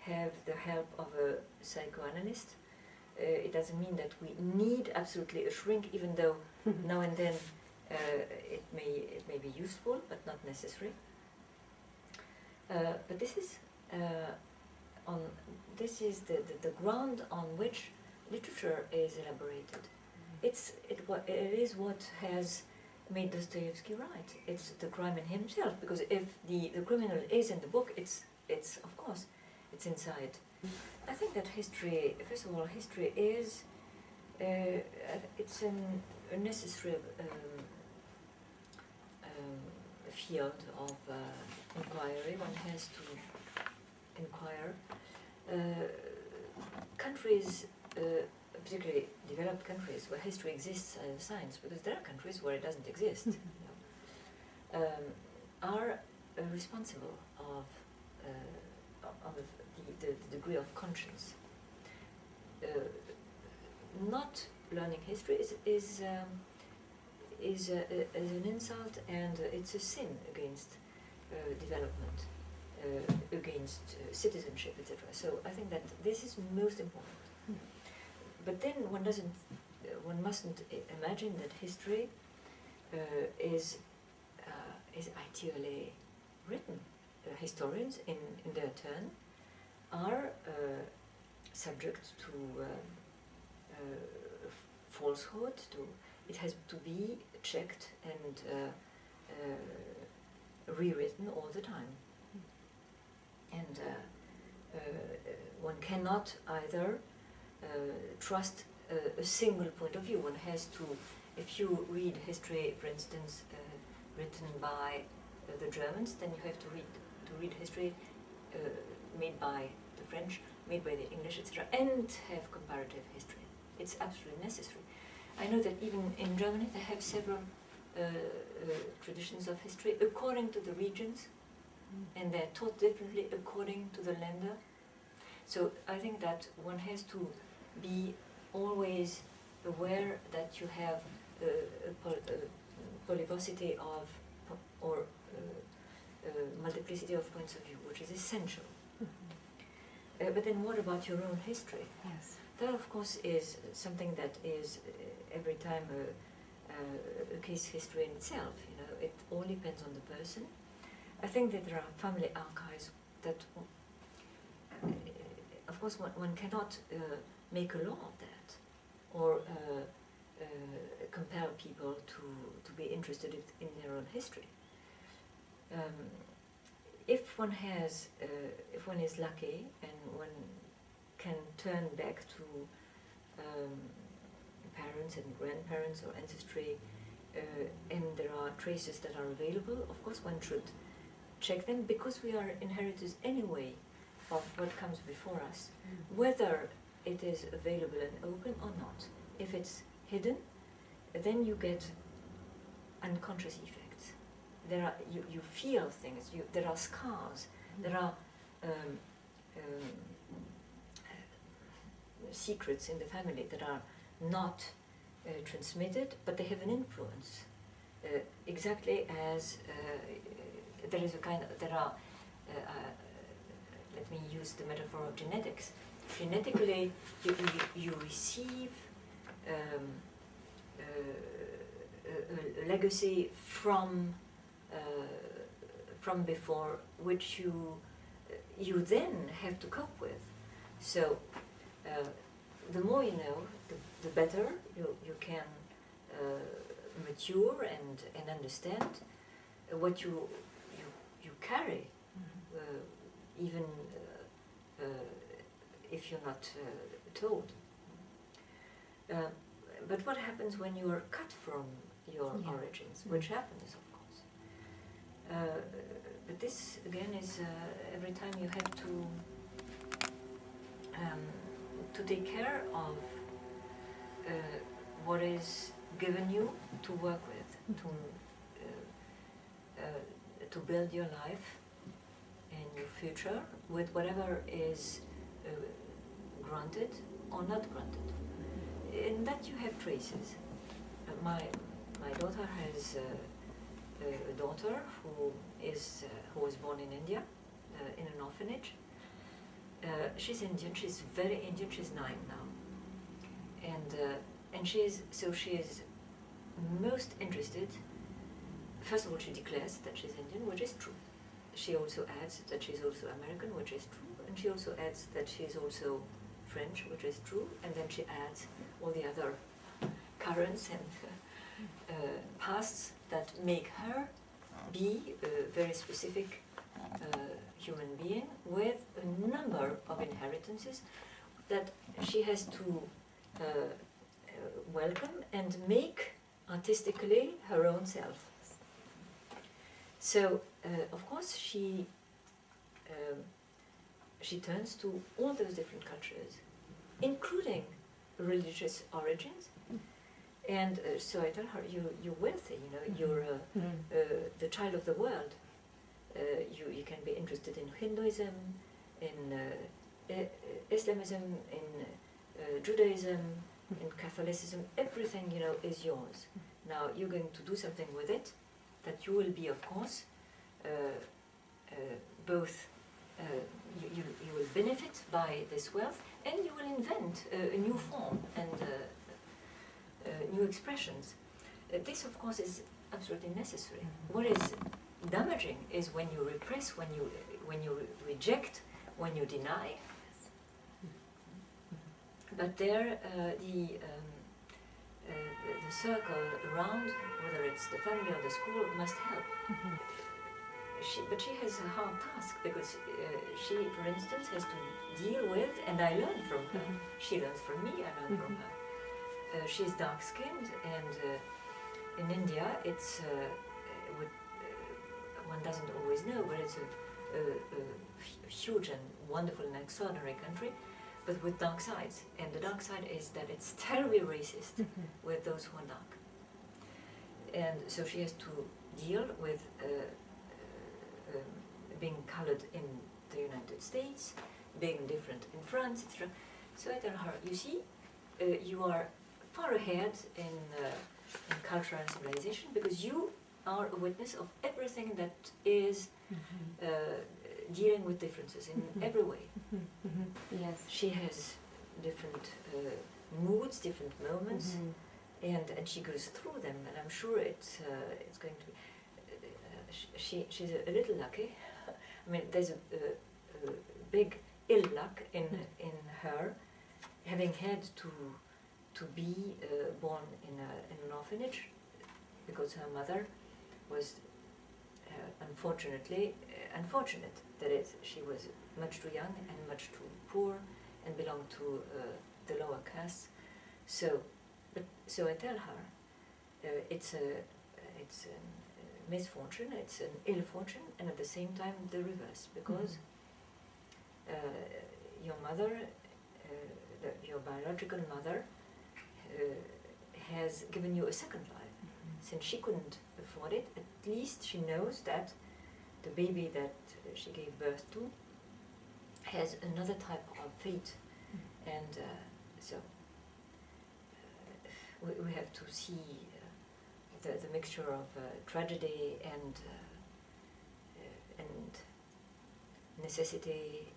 have the help of a psychoanalyst it doesn't mean that we need absolutely a shrink, even though now and then it may be useful, but not necessary. But this is the ground on which literature is elaborated. It is what has made Dostoevsky write. It's the crime in himself, because if the criminal is in the book, it's of course it's inside. I think that history, first of all, history is it's a necessary field of inquiry. One has to inquire. Countries, particularly developed countries, where history exists as a science, because there are countries where it doesn't exist, are responsible of the degree of conscience. Not learning history is an insult, and it's a sin against development, against citizenship, etc. So I think that this is most important. But then one mustn't imagine that history is ideally written. Historians, in their turn, are subject to falsehood. It has to be checked and rewritten all the time. And one cannot either trust a single point of view. One has to, if you read history, for instance, written by the Germans, then you have to read history made by the French, made by the English, etc., and have comparative history. It's absolutely necessary. I know that even in Germany they have several traditions of history according to the regions, and they're taught differently according to the Länder. So I think that one has to be always aware that you have a polyvocity of, or multiplicity of points of view, which is essential. But then what about your own history? Yes. That, of course, is something that is every time a case history in itself. You know, it all depends on the person. I think that there are family archives that, of course, one cannot make a law of that, or compel people to be interested in their own history. If one is lucky and one can turn back to parents and grandparents or ancestry, and there are traces that are available, of course one should check them, because we are inheritors anyway of what comes before us, whether it is available and open or not. If it's hidden, then you get unconscious effects. There are you feel things. There are scars. There are secrets in the family that are not transmitted, but they have an influence. Exactly as there is a kind of, there are. Let me use the metaphor of genetics. Genetically, you receive a legacy from before, which you then have to cope with. So the more you know, the better you can mature and understand what you carry, even if you're not told. But what happens when you are cut from your origins, which happens, of course. But this, again, is every time you have to take care of what is given you to work with, to build your life and your future with whatever is granted or not granted. In that you have traces. My daughter has a daughter who was born in India, in an orphanage. She's Indian. She's very Indian. She's 9 now. And she is most interested. First of all, she declares that she's Indian, which is true. She also adds that she's also American, which is true, and she also adds that she's also French, which is true, and then she adds all the other currents and pasts that make her be a very specific human being with a number of inheritances that she has to welcome and make artistically her own self. So, of course, she turns to all those different cultures, including religious origins. And so I tell her, you're wealthy, you know, you're the child of the world. You can be interested in Hinduism, in Islamism, in Judaism, in Catholicism. Everything, you know, is yours. Now you're going to do something with it that you will be, of course, both you will benefit by this wealth, and you will invent a new form and new expressions. This, of course, is absolutely necessary. What is damaging is when you repress, when you reject, when you deny. But there, the circle around, whether it's the family or the school, must help. But she has a hard task because she, for instance, has to deal with, and I learn from her. She learns from me, I learn from her. She's dark-skinned, and in India, it's one doesn't always know, but it's a huge and wonderful and extraordinary country, but with dark sides. And the dark side is that it's terribly racist with those who are dark. And so she has to deal with being colored in the United States, being different in France, etc. So I tell her, you see, you are far ahead in culture and civilization because you are a witness of everything that is dealing with differences in every way. Yes. She has different moods, different moments, and she goes through them, and I'm sure it's going to be. She's a little lucky. I mean, there's a big ill luck in her having had to be born in an orphanage because her mother was unfortunate. That is, she was much too young and much too poor and belonged to the lower caste. So I tell her, it's a misfortune, it's an ill fortune, and at the same time the reverse, because your mother, your biological mother, has given you a second life. Since she couldn't afford it, at least she knows that the baby that she gave birth to has another type of fate. And so we have to see the mixture of tragedy and necessity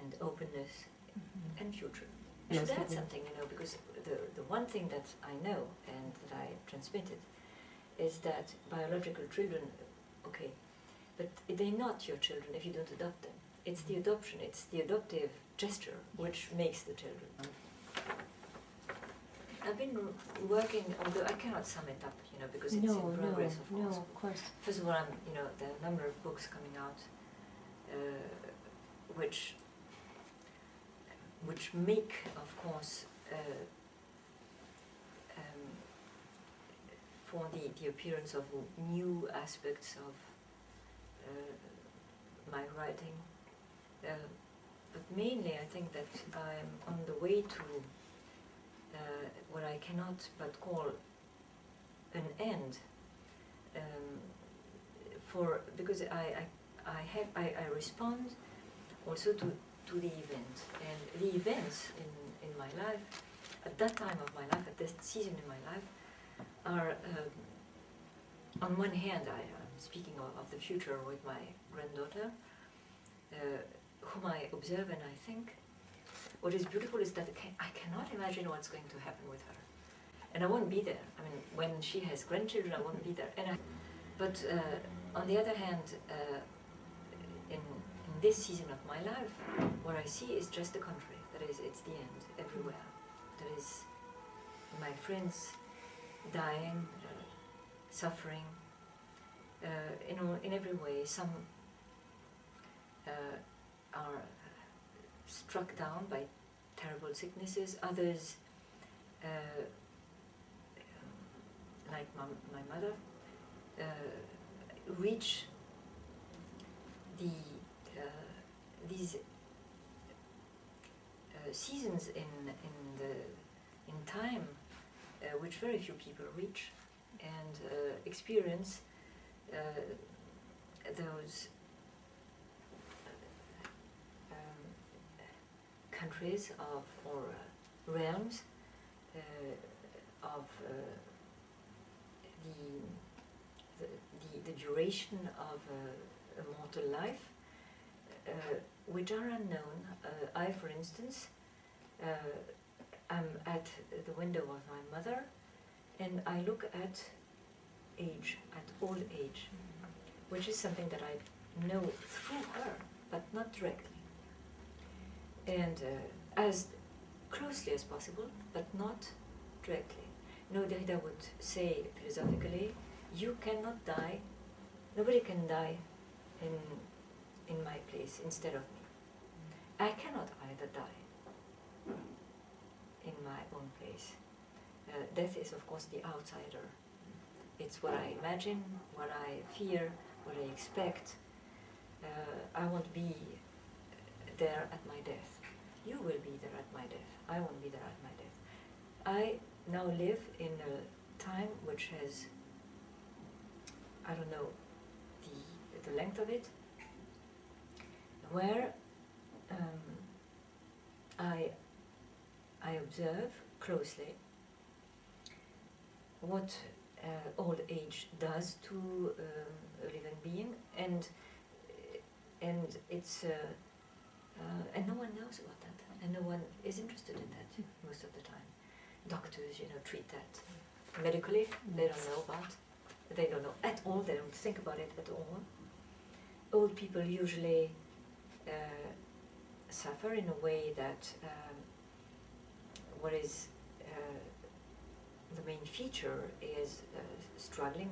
and openness and future. I should add something, you know, because the one thing that I know and that I transmitted is that biological children, okay, but they're not your children if you don't adopt them. It's the adoption, it's the adoptive gesture which makes the children. I've been working, although I cannot sum it up, you know, because it's in progress, of course. No, of course. First of all, there are a number of books coming out which make, of course, for the appearance of new aspects of my writing. But mainly, I think that I'm on the way to what I cannot but call an end, because I respond also to the event, and the events in my life, at that time of my life, at that season in my life, are on one hand, I'm speaking of the future with my granddaughter, whom I observe and I think, what is beautiful is that I cannot imagine what's going to happen with her. And I won't be there. I mean, when she has grandchildren, I won't be there. But on the other hand, in this season of my life, what I see is just the contrary. That is, it's the end everywhere. That is, my friends dying, suffering, in every way. Some are struck down by terrible sicknesses. Others, like my mother, reach these seasons in time which very few people reach, and experience those countries or realms of the duration of a mortal life, which are unknown. I, for instance, I'm at the window of my mother, and I look at age, at old age, which is something that I know through her, but not directly. And as closely as possible, but not directly. No, Derrida would say philosophically, you cannot die, nobody can die in my place instead of me. I cannot either die in my own place. Death is, of course, the outsider. It's what I imagine, what I fear, what I expect. I won't be there at my death. You will be there at my death. I won't be there at my death. I now live in a time which has, I don't know the length of it, where I observe closely what old age does to a living being, and it's and no one knows about that, and no one is interested in that most of the time. Doctors, treat that medically. They don't know about. They don't know at all. They don't think about it at all. Old people usually suffer in a way that what is the main feature is struggling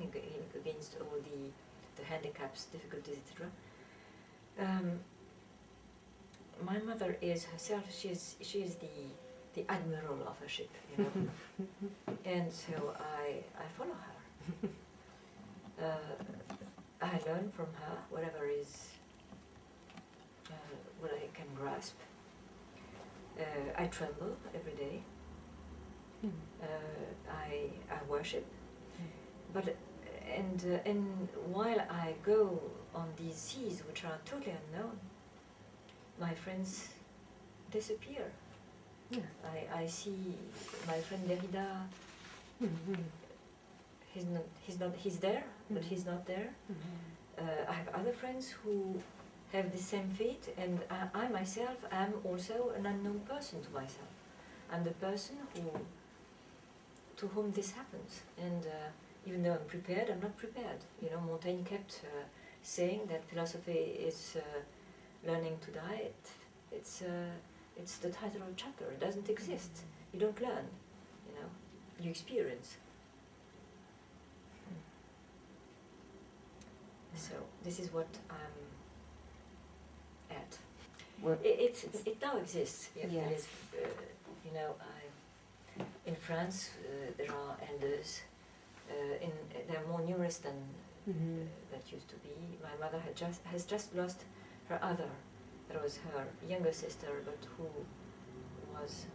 against all the handicaps, difficulties, etc. My mother is herself. She is the admiral of a ship, and so I follow her. I learn from her whatever is what I can grasp. I tremble every day. I worship, but and while I go on these seas which are totally unknown, my friends disappear. Yeah. I see my friend Derrida. He's there, but he's not there. I have other friends who have the same fate, and I myself am also an unknown person to myself. I'm the person to whom this happens, and even though I'm prepared, I'm not prepared. Montaigne kept saying that philosophy is learning to die. It's the title of a chapter. It doesn't exist. You don't learn. You experience. So this is what I'm at. Well, it now exists. Yeah. There is, in France there are elders. They're more numerous than that used to be. My mother has just lost her other. That was her younger sister, but who was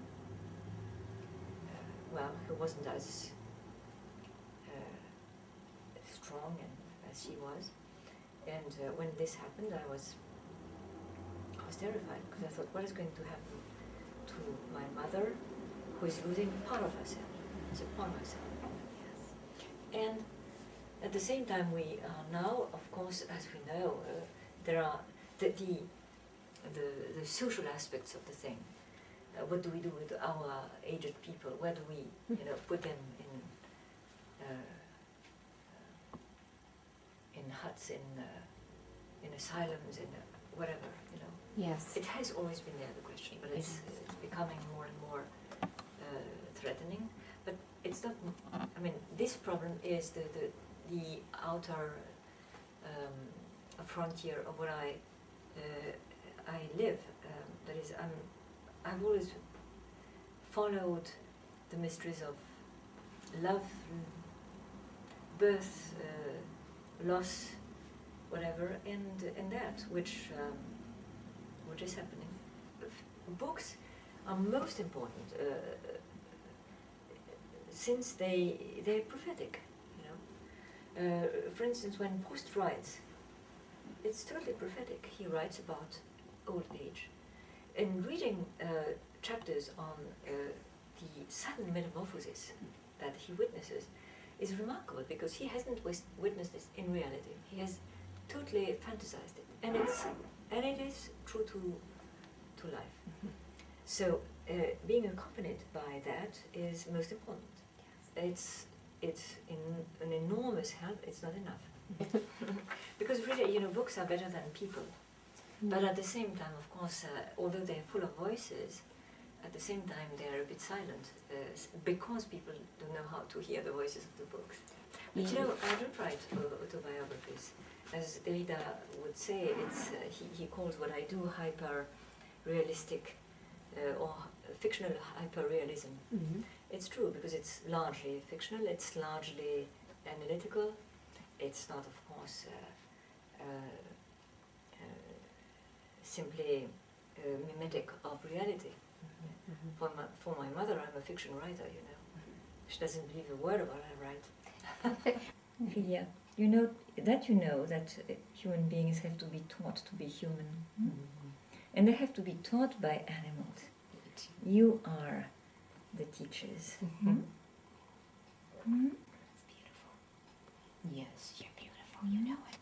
who wasn't as strong as she was. And when this happened, I was terrified, because I thought, what is going to happen to my mother, who is losing part of herself? It's a part of herself. Yes. And at the same time, we are now, of course, as we know, there are the social aspects of the thing. what do we do with our aged people? Where do we, put them in huts, in asylums, in whatever, Yes. It has always been there, the question, but it's becoming more and more threatening. But it's not. I mean, this problem is the outer frontier of what I live. That is, I've always followed the mysteries of love, birth, loss, whatever, and that which is happening. Books are most important since they're prophetic. For instance, when Proust writes, it's totally prophetic. He writes about old age. And reading chapters on the sudden metamorphosis that he witnesses is remarkable, because he hasn't witnessed this in reality. He has totally fantasized it, and it is true to life. So being accompanied by that is most important. It's an enormous help. It's not enough. Because really, books are better than people. But at the same time, of course, although they're full of voices, at the same time they're a bit silent, because people don't know how to hear the voices of the books. But I don't write autobiographies. As Derrida would say, it's he calls what I do hyper-realistic or fictional hyper-realism. Mm-hmm. It's true, because it's largely fictional, it's largely analytical. It's not, of course, simply mimetic of reality. Mm-hmm. For my mother, I'm a fiction writer, She doesn't believe a word of what I write. Yeah, that human beings have to be taught to be human. Mm-hmm. And they have to be taught by animals. You are the teachers. Mm-hmm. Mm-hmm. That's beautiful. Yes, you're beautiful, you know it.